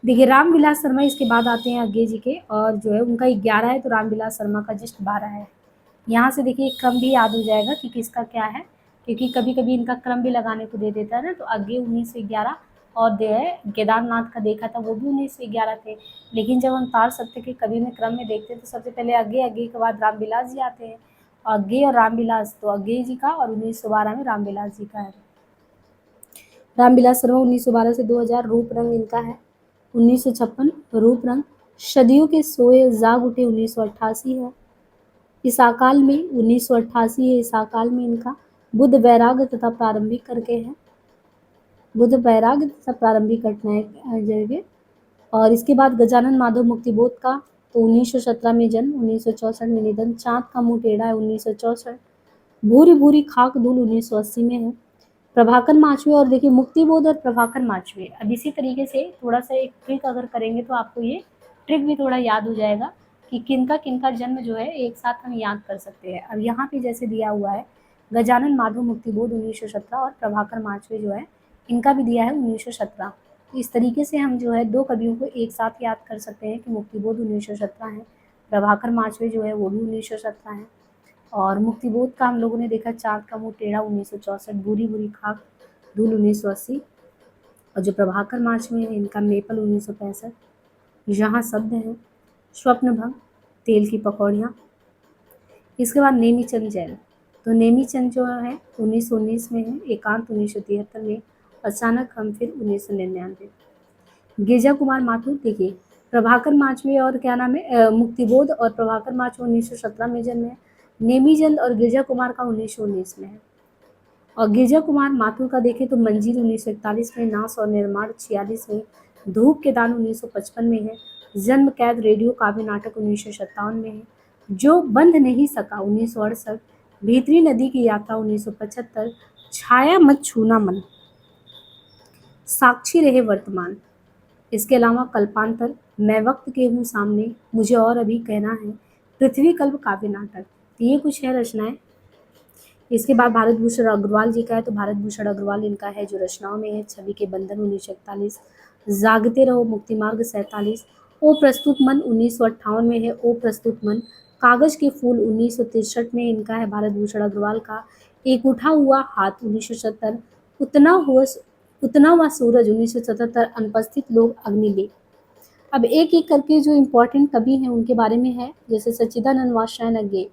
देखिए रामविलास शर्मा इसके बाद आते हैं अज्ञे जी के, और जो है उनका 11 है तो रामविलास शर्मा का जस्ट 12 है। यहाँ से देखिए क्रम भी याद हो जाएगा कि किसका क्या है, क्योंकि कभी कभी इनका क्रम भी लगाने को दे देता है ना। तो अज्ञे 1911, और जो है केदारनाथ का देखा था वो भी 1911 थे। लेकिन जब हम तार सप्तक के कवि में क्रम में देखते हैं तो सबसे पहले अज्ञे, अज्ञे के बाद रामविलास जी आते हैं। अज्ञे और रामविलास तो अज्ञे जी का, और 1912 में रामविलास जी का है। रामविलास शर्मा 1912 से 2000, रूप रंग इनका है 1956, रूप रंग। सदियों के सोए जाग उठे 1988 है। इसाकाल में 1988 है, इसाकाल में इनका बुद्ध वैराग्य तथा प्रारंभिक करके है, बुद्ध वैराग्य तथा प्रारंभिक घटनाएं जरिए। और इसके बाद गजानन माधव मुक्तिबोध का तो 1917 में जन्म, 1964 में निधन। चाँद का मुंह टेढ़ा है 1964, भूरी भूरी खाक धूल 1980 में है। प्रभाकर माचवे, और देखिए मुक्तिबोध और प्रभाकर माचवे, अब इसी तरीके से थोड़ा सा एक ट्रिक अगर करेंगे तो आपको ये ट्रिक भी थोड़ा याद हो जाएगा कि किनका किनका जन्म जो है एक साथ हम याद कर सकते हैं। अब यहाँ पे जैसे दिया हुआ है गजानन माधव मुक्तिबोध 1917 और प्रभाकर माचवे जो है इनका भी दिया है 1917। तो इस तरीके से हम जो है दो कवियों को एक साथ याद कर सकते हैं कि मुक्तिबोध 1917 है, प्रभाकर माचवे जो है वो भी 1917 है। और मुक्तिबोध का हम लोगों ने देखा चाँद का मुंह टेढ़ा 1964, भूरी भूरी खाक धूल 1980, और जो प्रभाकर माचवे है इनका मेपल 1965, यहाँ शब्द है, स्वप्न भंग, तेल की पकौड़ियाँ। इसके बाद नेमीचंद जैन, तो नेमीचंद जो है 1919 में है, एकांत 1973 में, अचानक हम फिर 1999। गिरजा कुमार माथुर, देखिए प्रभाकर माचवे और क्या नाम है मुक्तिबोध और प्रभाकर माचवे 1917 में जन्म है, नेमीचंद और गिरजा कुमार का 1919 में है। और गिरजा कुमार माथुर का देखें तो मंजीर 1941 में, नाश और निर्माण 46 में, धूप के दान 1955 में है, जन्म कैद रेडियो काव्य नाटक 1957 में है, जो बंध नहीं सका 1968, भीतरी नदी की यात्रा 1975, छाया मत छूना मन, साक्षी रहे वर्तमान। इसके अलावा कल्पांतर, मैं वक्त के हूँ सामने, मुझे और अभी कहना है, पृथ्वी कल्प काव्य नाटक। तो ये कुछ है रचनाएं। इसके बाद भारत भूषण अग्रवाल जी का है, तो भारत भूषण अग्रवाल इनका है जो रचनाओं में है, छवि के बंधन 1941, जागते रहो मुक्ति मार्ग 47, ओ प्रस्तुत मन 1958 में है, ओ प्रस्तुत मन, कागज के फूल 1963 में इनका है भारत भूषण अग्रवाल का, एक उठा हुआ हाथ 1970, उतना हुआ सूरज 1977, अनुपस्थित लोग अग्निलेख। अब एक एक करके जो इम्पोर्टेंट कवि हैं उनके बारे में है, जैसे सच्चिदानंद वात्स्यायन अज्ञे,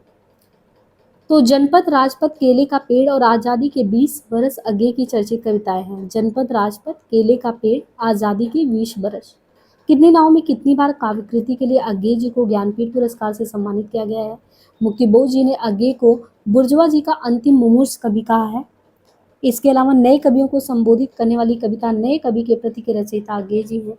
तो जनपद राजपथ, केले का पेड़ और आज़ादी के 20 बरस अज्ञे की चर्चित कविताएं हैं। जनपद राजपथ, केले का पेड़, आज़ादी के 20 बरस। कितनी नाव में कितनी बार काव्य कृति के लिए अज्ञे जी को ज्ञानपीठ पुरस्कार से सम्मानित किया गया है। मुक्तिबोध जी ने अज्ञे को बुर्जवा जी का अंतिम मुमूर्ष कवि कहा है। इसके अलावा नए कवियों को संबोधित करने वाली कविता नए कवि के प्रति के रचयिता अज्ञे जी हैं।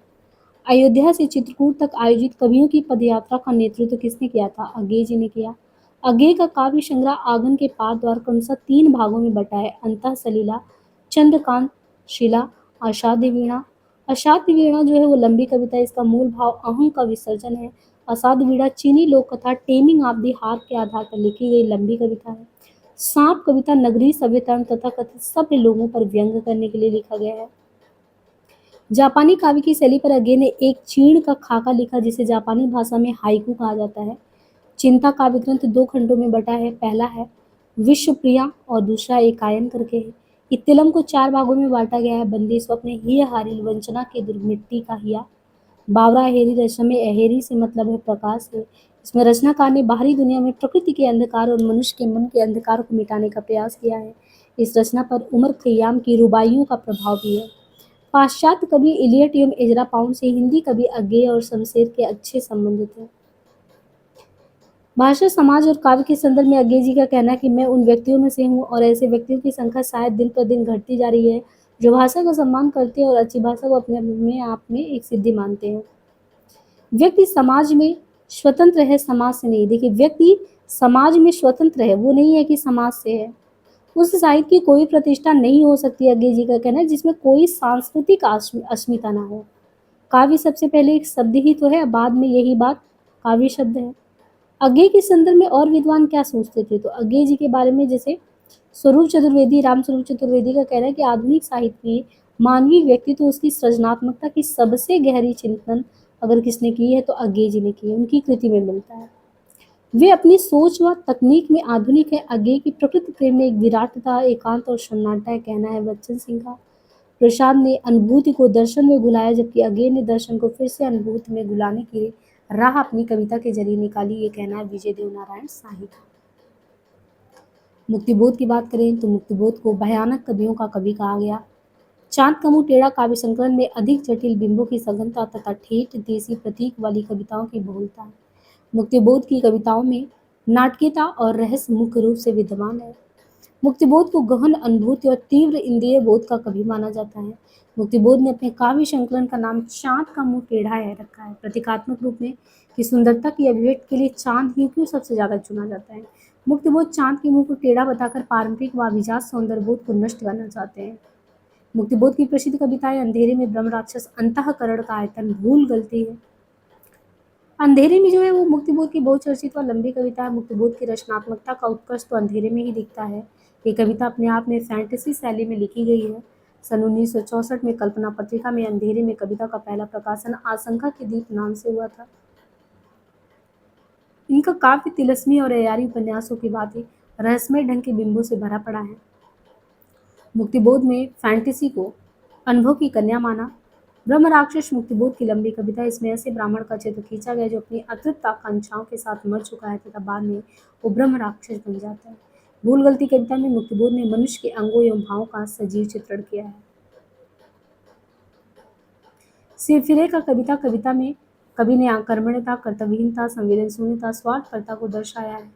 अयोध्या से चित्रकूट तक आयोजित कवियों की पदयात्रा का नेतृत्व किसने किया था? अज्ञे जी ने किया। अज्ञे का काव्य संग्रह आंगन के पाद द्वार क्रमशः 3 भागों में बटा है, अंतः सलीला, चंद्रकांत शिला, अषाढ़ वीणा। अषाढ़ वीणा जो है वो लंबी कविता है, इसका मूल भाव अहं का विसर्जन है। अषाढ़ वीणा चीनी लोक कथा टेमिंग ऑफ द हार्ट के आधार पर लिखी गई लंबी कविता है। सांप कविता नगरीय सभ्यता तथा कथित सभ्य लोगों पर व्यंग करने के लिए लिखा गया है। जापानी काव्य की शैली पर अज्ञे ने एक चीण का खाका लिखा जिसे जापानी भाषा में हाइकू कहा जाता है। चिंता काव्य ग्रंथ 2 खंडों में बटा है, पहला है विश्वप्रिया और दूसरा एकायन करके है। इत्तिलम को 4 भागों में बांटा गया है, बंदी स्वप्न, हिय हारिल, वंचना के दुर्मिट्टी का हिया, बावरा अहेरी। रचना में अहेरी से मतलब है प्रकाश है। इसमें रचनाकार ने बाहरी दुनिया में प्रकृति के अंधकार और मनुष्य के मन के अंधकार को मिटाने का प्रयास किया है। इस रचना पर उमर खय्याम की रुबाइयों का प्रभाव भी है। पाश्चात्य कवि इलियट एवं एजरा पाउंड से हिंदी कवि अज्ञे और शमशेर के अच्छे संबंध थे। भाषा, समाज और काव्य के संदर्भ में अज्ञे जी का कहना है कि मैं उन व्यक्तियों में से हूँ और ऐसे व्यक्तियों की संख्या शायद दिन पर दिन घटती जा रही है जो भाषा का सम्मान करते हैं और अच्छी भाषा को अपने में आप में एक सिद्धि मानते हैं। व्यक्ति समाज में स्वतंत्र है, समाज से नहीं। देखिए व्यक्ति समाज में स्वतंत्र है, वो नहीं है कि समाज से है। उस साहित्य की कोई प्रतिष्ठा नहीं हो सकती, अज्ञे जी का कहना है, जिसमें कोई सांस्कृतिक अस्मिता ना हो। काव्य सबसे पहले एक शब्द ही तो है, बाद में यही बात काव्य शब्द है। अज्ञेय के संदर्भ में और विद्वान क्या सोचते थे, तो अज्ञेय जी के बारे में जैसे स्वरूप चतुर्वेदी, राम स्वरूप चतुर्वेदी का कहना है कि आधुनिक साहित्य में मानवीय व्यक्तित्व उसकी सृजनात्मकता की सबसे गहरी चिंतन अगर किसने की है तो अज्ञेय जी ने की है, उनकी कृति में मिलता है। वे अपनी सोच व तकनीक में आधुनिक है। अज्ञेय की प्रकृति प्रेम में एक विराटता, एकांत और सन्नाटा है, कहना है बच्चन सिंह का। प्रसाद ने अनुभूति को दर्शन में घुलाया, जबकि अज्ञेय ने दर्शन को फिर से अनुभूति में घुलाने की राह अपनी कविता के जरिए निकाली, ये कहना है विजय देव नारायण शाही का। मुक्तिबोध की बात करें तो मुक्तिबोध को भयानक कवियों का कवि कहा गया। चांद का मुंह टेढ़ा काव्य संकलन में अधिक जटिल बिंबों की सघनता तथा ठेठ देसी प्रतीक वाली कविताओं की बहुलता है। मुक्तिबोध की कविताओं में नाटकीयता और रहस्य मुख्य रूप से विद्यमान है। मुक्तिबोध को गहन अनुभूति और तीव्र इंद्रिय बोध का कवि माना जाता है। मुक्तिबोध ने अपने काव्य संकलन का नाम चांद का मुंह टेढ़ा है रखा है, प्रतीकात्मक रूप में कि सुंदरता की अभिव्यक्ति के लिए चांद ही क्यों सबसे ज्यादा चुना जाता है। मुक्तिबोध चांद के मुंह को टेढ़ा बताकर पारंपरिक व अभिजात सौंदर्य बोध को नष्ट करना चाहते हैं। मुक्तिबोध की प्रसिद्ध कविताएं अंधेरे में ब्रह्म राक्षस, अंतःकरण का आयतन, भूल गलती है। अंधेरे में जो है वो मुक्तिबोध की बहुचर्चित व लंबी कविता है। मुक्तिबोध की रचनात्मकता का उत्कर्ष तो अंधेरे में ही दिखता है। ये कविता अपने आप में फैंटेसी शैली में लिखी गई है। सन 1964 में कल्पना पत्रिका में अंधेरे में कविता का पहला प्रकाशन आशंका के दीप नाम से हुआ था। इनका काव्य तिलस्मी और अयारी उपन्यासों की भांति रहस्यमय ढंग के बिंबों से भरा पड़ा है। मुक्तिबोध में फैंटेसी को अनुभव की कन्या माना। ब्रह्म राक्षस मुक्तिबोध की लंबी कविता, इसमें ऐसे ब्राह्मण का चित्र खींचा गया जो अपनी अतृप्त आकांक्षाओं के साथ मर चुका है तथा बाद में वो ब्रह्म राक्षस बन जाता है। भूल गलती कविता में मुक्तिबोध ने मनुष्य के अंगों एवं भावों का सजीव चित्रण किया है। सिरफिरे का कविता में कवि ने आकर्मण्यता, कर्तव्यहीनता, संवेदनशून्यता, स्वार्थपरता को दर्शाया है।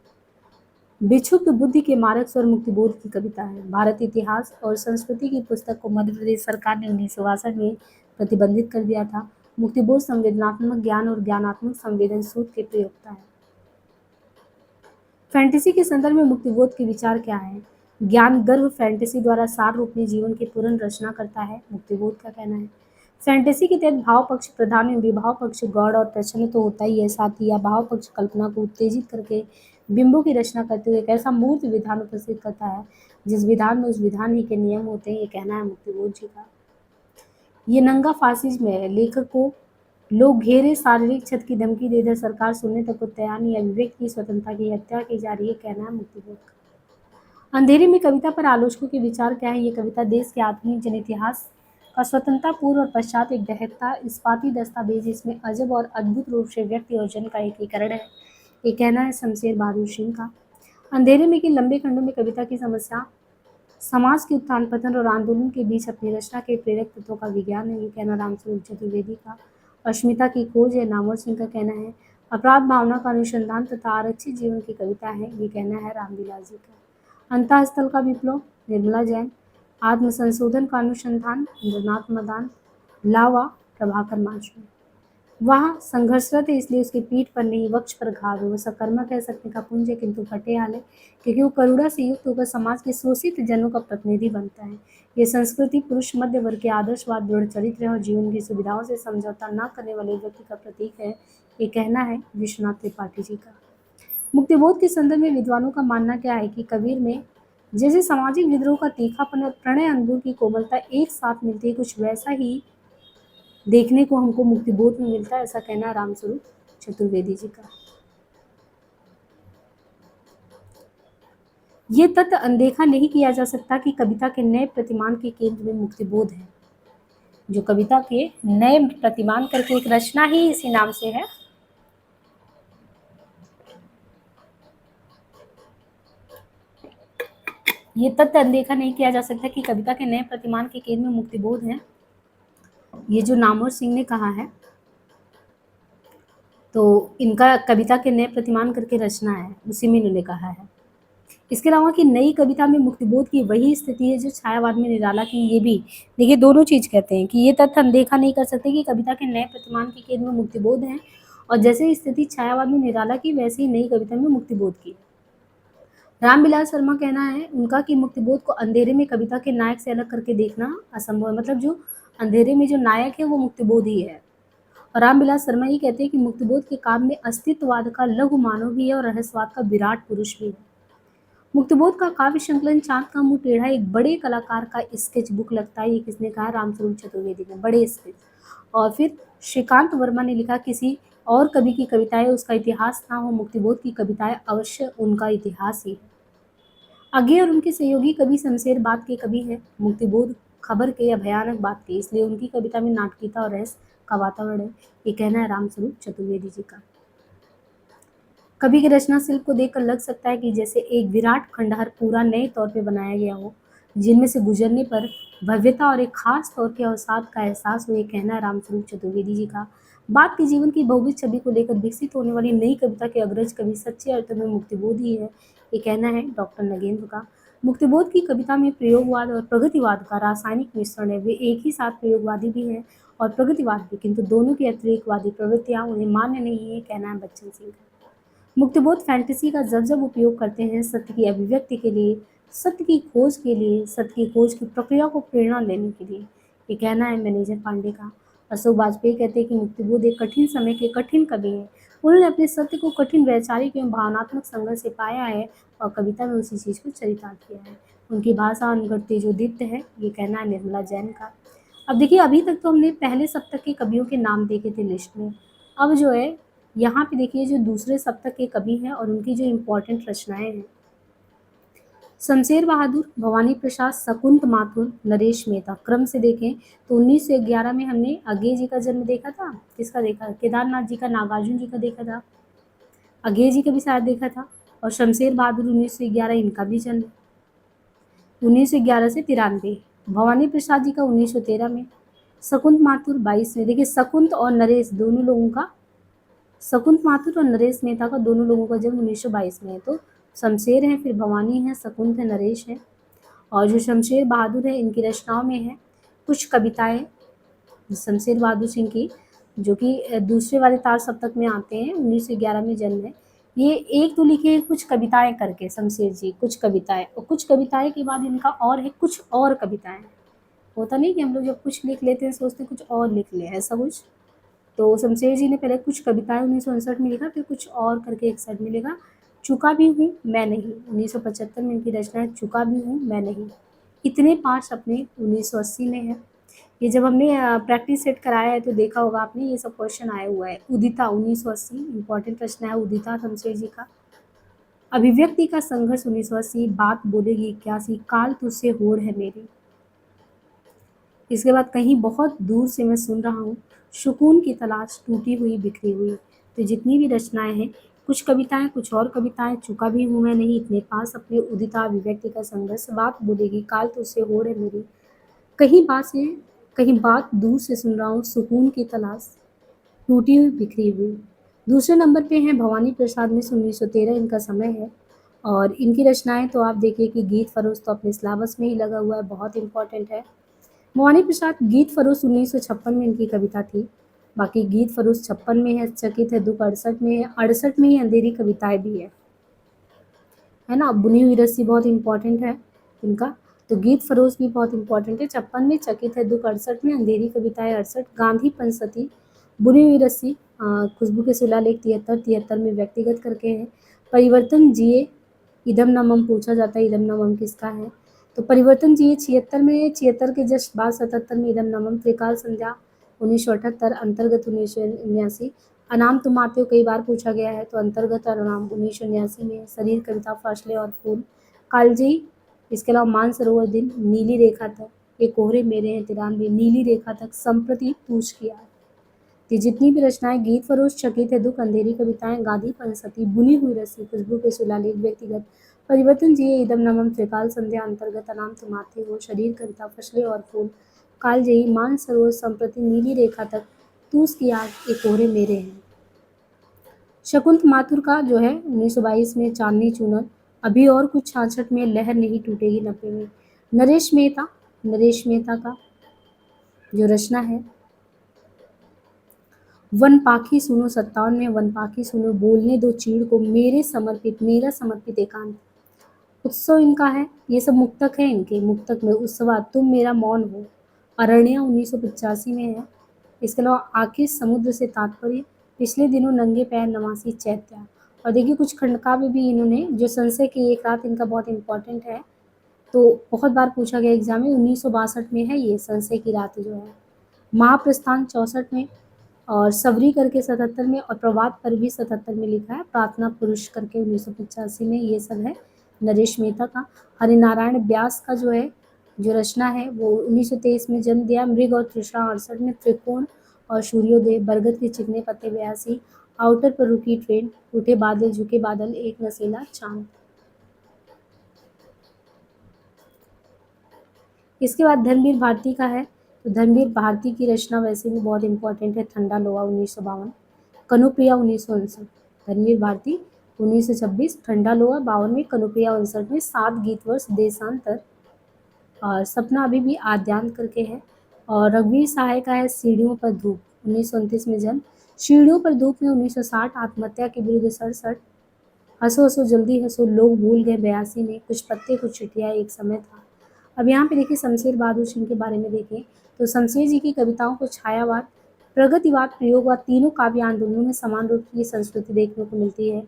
विक्षुब्ध बुद्धि के मारक स्वर मुक्तिबोध की कविता है। भारतीय इतिहास और संस्कृति की पुस्तक को मध्य प्रदेश सरकार ने 1962 में प्रतिबंधित कर दिया था। मुक्तिबोध संवेदनात्मक ज्ञान और ज्ञानात्मक संवेदनसूद के प्रयोक्ता है। फैंटेसी के संदर्भ में मुक्तिबोध के विचार क्या है? ज्ञान गर्भ फैंटेसी द्वारा सार रूप में जीवन की पूर्ण रचना करता है, मुक्तिबोध का कहना है। फैंटेसी के तहत भाव पक्ष प्रधान एवं विभाव पक्ष गौड़ और प्रचलित तो होता ही है, साथ ही यह भाव पक्ष कल्पना को उत्तेजित करके बिंबों की रचना करते हुए एक ऐसा मूर्त विधान उपस्थित करता है जिस विधान में उस विधान ही के नियम होते हैं, ये कहना है मुक्तिबोध जी का। ये नंगा फासिज्म है। लेखक को लोग घेरे, शारीरिक क्षत की धमकी देकर सरकार सुनने तक को तैयार नहीं, अभिव्यक्ति की स्वतंत्रता की हत्या की जा रही है, कहना है मुक्तिबोध का। अंधेरे में कविता पर आलोचकों के विचार क्या है? ये कविता देश के आधुनिक जन इतिहास का स्वतंत्रता पूर्व और पश्चात एक दहकता इस्पाती दस्तावेज, इसमें अजब और अद्भुत रूप से व्यक्ति और जन का एकीकरण है, ये कहना है शमशेर बहादुर सिंह का। अंधेरे में के लंबे खंडों में कविता की समस्या समाज के उत्थान पतन और आंदोलन के बीच अपनी रचना के प्रेरक तत्वों का विज्ञान है, ये कहना रामस्वरूप चतुर्वेदी का। अस्मिता की खोज है, नामवर सिंह का कहना है। अपराध भावना का अनुसंधान तथा आरक्षित जीवन की कविता है, ये कहना है रामविलास जी का। अंतःस्थल का विप्लव, निर्मला जैन। आत्मसंशोधन का अनुसंधान, इंद्रनाथ मदान। लावा, प्रभाकर माशु। वह संघर्षरत है इसलिए उसकी पीठ पर नहीं वक्ष पर घाव है। वो सकर्मक है, सकने का पुंज है किंतु फटे हाल है, क्योंकि वो करुणा से युक्त होकर समाज के शोषित जनों का प्रतिनिधि बनता है। ये संस्कृति पुरुष मध्य वर्ग के आदर्शवाद, दृढ़ चरित्र और जीवन की सुविधाओं से समझौता न करने वाले व्यक्ति का प्रतीक है, ये कहना है विश्वनाथ त्रिपाठी जी का। मुक्तिबोध के संदर्भ में विद्वानों का मानना क्या है कि कबीर में जैसे सामाजिक विद्रोह का तीखापन और प्रणय अनुभव की कोमलता एक साथ मिलती है, कुछ वैसा ही देखने को हमको मुक्तिबोध में मिलता है, ऐसा कहना है रामस्वरूप चतुर्वेदी जी का। ये तथ्य अनदेखा नहीं किया जा सकता कि कविता के नए प्रतिमान के केंद्र में मुक्तिबोध है। जो कविता के नए प्रतिमान करके एक रचना ही इसी नाम से है। ये तथ्य अनदेखा नहीं किया जा सकता कि कविता के नए प्रतिमान के केंद्र में मुक्तिबोध है। ये जो नामवर सिंह ने कहा है, तो इनका कविता के नए प्रतिमान करके रचना है, उसी में इन्होंने कहा है। इसके अलावा कि नई कविता में मुक्तिबोध की वही स्थिति है जो छायावाद में निराला की, ये भी देखिए दोनों चीज कहते हैं कि ये तथ्य अनदेखा नहीं कर सकते कि कविता के नए प्रतिमान के केंद्र में मुक्तिबोध है, और जैसे स्थिति छायावाद में निराला की वैसे ही नई कविता में मुक्तिबोध की। रामविलास शर्मा कहना है उनका कि मुक्तिबोध को अंधेरे में कविता के नायक से अलग करके देखना असंभव है। मतलब जो अंधेरे में जो नायक है वो मुक्तिबोध ही है। और रामविलास शर्मा ये कहते हैं कि मुक्तिबोध के काव्य में अस्तित्ववाद का लघु मानव भी है और रहस्यवाद का विराट पुरुष भी है। मुक्तिबोध का काव्य संकलन चांद का मुंह टेढ़ा एक बड़े कलाकार का स्केच बुक लगता है। ये किसने कहा? रामस्वरूप चतुर्वेदी ने, बड़े स्केच। और फिर श्रीकांत वर्मा ने लिखा, किसी और कवि की कविताएं उसका इतिहास ना हो, मुक्तिबोध की कविताएं अवश्य उनका इतिहास ही है। आगे और उनके सहयोगी कवि शमशेर बात के कवि हैं, मुक्तिबोध खबर के या भयानक बात के, इसलिए उनकी कविता में नाटकीयता और रहस्य का वातावरण है। ये कहना है रामस्वरूप चतुर्वेदी जी का। कवि के रचना शिल्प को देखकर लग सकता है कि जैसे एक विराट खंडहर पूरा नए तौर पे बनाया गया हो, जिनमें से गुजरने पर भव्यता और एक खास तौर के अवसाद का एहसास हो। ये कहना है रामस्वरूप चतुर्वेदी जी का। बात के जीवन की बहुविध छवि को लेकर विकसित होने वाली नई कविता के अग्रज कवि सच्चे अर्थ में मुक्तिबोध ही है। ये कहना है डॉक्टर नगेंद्र का। मुक्तिबोध की कविता में प्रयोगवाद और प्रगतिवाद का रासायनिक मिश्रण है। वे एक ही साथ प्रयोगवादी भी हैं और प्रगतिवाद भी, किंतु दोनों की अतिरेकवादी प्रवृत्तियां उन्हें मान्य नहीं है। कहना है बच्चन सिंह का। मुक्तिबोध फैंटेसी का जब उपयोग करते हैं सत्य की अभिव्यक्ति के लिए, सत्य की खोज के लिए, सत्य की खोज की प्रक्रिया को प्रेरणा लेने के लिए। ये कहना है मैनेजर पांडे का। अशोक वाजपेयी कहते हैं कि मुक्तिबोध एक कठिन समय के कठिन कवि हैं। उन्होंने अपने सत्य को कठिन वैचारिक एवं भावनात्मक संघर्ष से पाया है और कविता में उसी चीज को चरितार्थ किया है। उनकी भाषा अनगढ़ तेजोदीप्त है। ये कहना है निर्मला जैन का। अब देखिए, अभी तक तो हमने पहले सप्तक के कवियों के नाम देखे थे लिस्ट में। अब जो है यहाँ पे देखिए जो दूसरे सप्तक के कवि हैं और उनकी जो इम्पोर्टेंट रचनाएं हैं, शमशेर बहादुर, भवानी प्रसाद, शकुंत माथुर, नरेश मेहता। क्रम से देखें तो 1911 में हमने अज्ञे जी का जन्म देखा था। किसका देखा? केदारनाथ जी का, नागार्जुन जी का देखा था। अज्ञे जी का भी शायद देखा था। और शमशेर बहादुर 1911, इनका भी जन्म 1911 से 93। भवानी प्रसाद जी का 1913 में। शकुंत माथुर 22 में। देखिए शकुंत और नरेश दोनों लोगों का, शकुंत माथुर और नरेश मेहता का दोनों लोगों का जन्म 1922 में है। तो शमशेर हैं, फिर भवानी है, शकुंत है, नरेश है। और जो शमशेर बहादुर है, इनकी रचनाओं में है कुछ कविताएं शमशेर बहादुर सिंह की, जो कि दूसरे वाले तार सप्तक में आते हैं। 1911 में जन्म है। ये एक तो लिखे हैं कुछ कविताएं करके शमशेर जी, कुछ कविताएं, और कुछ कविताएं के बाद इनका और है कुछ और कविताएं। होता नहीं कि हम लोग जब कुछ लिख लेते हैं सोचते हैं कुछ और लिख लें, ऐसा कुछ। तो शमशेर जी ने पहले कुछ कविताएं 1959 में लिखा, फिर कुछ और करके एक साइड में लिखा। चुका भी हूँ मैं नहीं, 1975 में इनकी रचना है चुका भी हूँ मैं नहीं। इतने पाँच अपने 1980 में है। ये जब हमने प्रैक्टिस सेट कराया है तो देखा होगा आपने, ये सब क्वेश्चन आया हुआ है। उदिता 1980 इंपॉर्टेंट रचना है उदिता शमशेर जी का। अभिव्यक्ति का संघर्ष 1980, बात बोलेगी 81, काल तुझसे होड़ है मेरी। इसके बाद कहीं बहुत दूर से मैं सुन रहा हूँ, सुकून की तलाश टूटी हुई बिखरी हुई। तो जितनी भी रचनाएं हैं, कुछ कविताएं, कुछ और कविताएं, चुका भी हूँ मैं नहीं, इतने पास अपने, उदिता, अभिव्यक्ति का संघर्ष, बात बोलेगी, काल तुझसे होड़ है मेरी, कहीं बात दूर से सुन रहा हूँ, सुकून की तलाश टूटी हुई बिखरी हुई। दूसरे नंबर पे हैं भवानी प्रसाद मिश्र, 1913 इनका समय है। और इनकी रचनाएं तो आप देखिए कि गीत फरोश तो अपने सिलेबस में ही लगा हुआ है, बहुत इंपॉर्टेंट है। भवानी प्रसाद गीत फरोश 1956 में इनकी कविता थी। बाकी गीत फरोश 56 में है, चकित है दुख 68 में है, 68 में ही अंधेरी कविताएं भी है ना। बुनी हुई रस्सी बहुत इंपॉर्टेंट है इनका। तो गीत फरोश भी बहुत इंपॉर्टेंट है। 56 में चकित है दुख, 68 में अंधेरी कविताएं, 68 गांधी पंचसती, बुनी हुई रस्सी, खुशबू के शिलालेख 73 में व्यक्तिगत करके है। परिवर्तन जिए इदम न मम, पूछा जाता है इदम न मम किसका है, तो परिवर्तन जिए 76 में, 76 के जस्ट बाद 77 में इदम न मम। त्रिकाल संध्या 1978 अंतर्गत 1979। अनाम तुम आते हो कई बार पूछा गया है, तो अंतर्गत और अनाम 1979 में। शरीर कविता फासले और फूल, कालजयी, इसके अलावा मानसरोवर दिन, नीली रेखा तक, ये कोहरे मेरे हैं 93, नीली रेखा तक, संप्रति पूछ किया। ये जितनी भी रचनाएं गीत फरोश, चकित है दुख, अंधेरी कविताएं, गांधी पंचसती, बुनी हुई रस्सी, खुशबू के शिलालेख, व्यक्तिगत, परिवर्तन जिए इदम नमम, त्रिकाल संध्या, अंतर्गत, अनाम तुम आते हो, शरीर कविता, फसले और फूल, कालजयी, मानसरोवर, संप्रति, नीली रेखा तक, तूस की आग, ये कोहरे मेरे हैं। शकुंत माथुर का जो है 1922 में चांदनी चूनर, अभी और कुछ 66 में, लहर नहीं टूटेगी 90 में। नरेश मेहता का जो रचना है वन पाखी सुनो 57 में, वन पाखी सुनो, बोलने दो चीड़ को, मेरा समर्पित एकांत। उत्सव इनका है, ये सब मुक्तक है इनके। मुक्तक में उत्सवा, तुम मेरा मौन हो, अरण्या 1985 में है। इसके अलावा आखिर समुद्र से तात्पर्य, पिछले दिनों नंगे पैर नवासी चैत्या। और देखिए कुछ खंडकाव्य भी इन्होंने, जो संशय की एक रात इनका बहुत इंपॉर्टेंट है, तो बहुत बार पूछा गया एग्जाम में, 1962 में है ये संशय की रात जो है। महाप्रस्थान 64 में, और सबरी करके 77 में, और प्रभात पर भी 77 में लिखा है। प्रार्थना पुरुष करके 1985 में, ये सब है नरेश मेहता का। हरिनारायण व्यास का जो है, जो रचना है वो 1923 में जन्म दिया। मृग और तृष्णा 68 में, त्रिकोण और सूर्योदय, बरगद के चिकने पत्ते 82, आउटर पर रुकी ट्रेन, उठे बादल झुके बादल, एक नशीला चांद। इसके बाद धर्मवीर भारती का है, तो धर्मवीर भारती की रचना वैसे भी बहुत इंपॉर्टेंट है। ठंडा लोहा 1952, कनुप्रिया 1959। धर्मवीर भारती 1926, ठंडा लोहा 52 में, कनुप्रिया 59 में, 7 गीत वर्ष, देशांतर, और सपना अभी भी आद्यांत करके है। और रघुवीर सहाय का है सीढ़ियों पर धूप 1929 में जन्म, सीढ़ियों पर धूप में 1960, आत्महत्या के विरुद्ध 67, हंसो हंसो जल्दी हंसो, लोग भूल गए 82 में, कुछ पत्ते कुछ चिट्ठियाँ एक समय था। अब यहाँ पे देखिए शमशेर बहादुर सिंह के बारे में देखें, तो शमशेर जी की कविताओं को छायावाद, प्रगतिवाद, प्रयोगवाद तीनों काव्य आंदोलनों में समान रूप की संस्कृति देखने को मिलती है।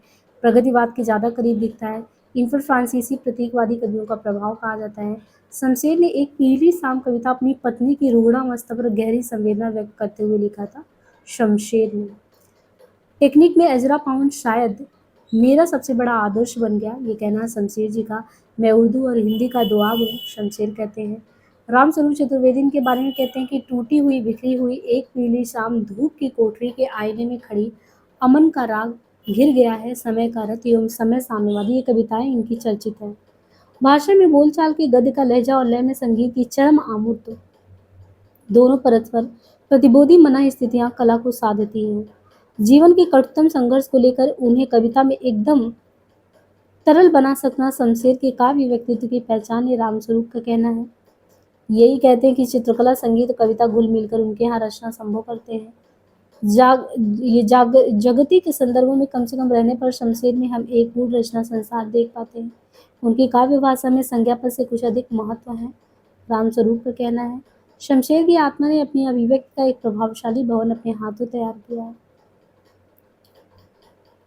प्रगतिवाद के ज़्यादा करीब दिखता है। इन पर फ्रांसीसी प्रतीकवादी कवियों का प्रभाव कहा जाता है। शमशेर ने एक पीली शाम कविता अपनी पत्नी की रुग्णावस्था पर गहरी संवेदना व्यक्त करते हुए लिखा था, शमशेर ने। टेक्निक में अजरा पाउंड शायद मेरा सबसे बड़ा आदर्श बन गया, ये कहना है शमशेर जी का। मैं उर्दू और हिंदी का दुआब हूँ, शमशेर कहते हैं। रामस्वरूप चतुर्वेदी के बारे में कहते हैं कि टूटी हुई बिखरी हुई एक पीली शाम, धूप की कोठरी के आईने में खड़ी, अमन का राग घिर गया है, समय का रथ एवं समय साम्यवादी, ये कविताएं इनकी चर्चित हैं। भाषा में बोलचाल के गद्य का लहजा और लय में संगीत की चरम आमूर्त, दोनों परस्पर प्रतिबोधी मना स्थितियां कला को साधती हैं। जीवन के कठोरतम संघर्ष को लेकर उन्हें कविता में एकदम तरल बना सकना शमशेर के काव्य व्यक्तित्व की पहचान, ये रामस्वरूप का कहना है। यही कहते हैं कि चित्रकला, संगीत और कविता घुल मिलकर उनके यहाँ रचना संभव करते हैं। जगती के संदर्भों में कम से कम रहने पर शमशेर में हम एक पूर्ण रचना संसार देख पाते हैं। उनकी काव्य भाषा में संज्ञापद से कुछ अधिक महत्व है, रामस्वरूप का कहना है। शमशेर की आत्मा ने अपनी अभिव्यक्ति का एक प्रभावशाली भवन अपने हाथों तैयार किया है।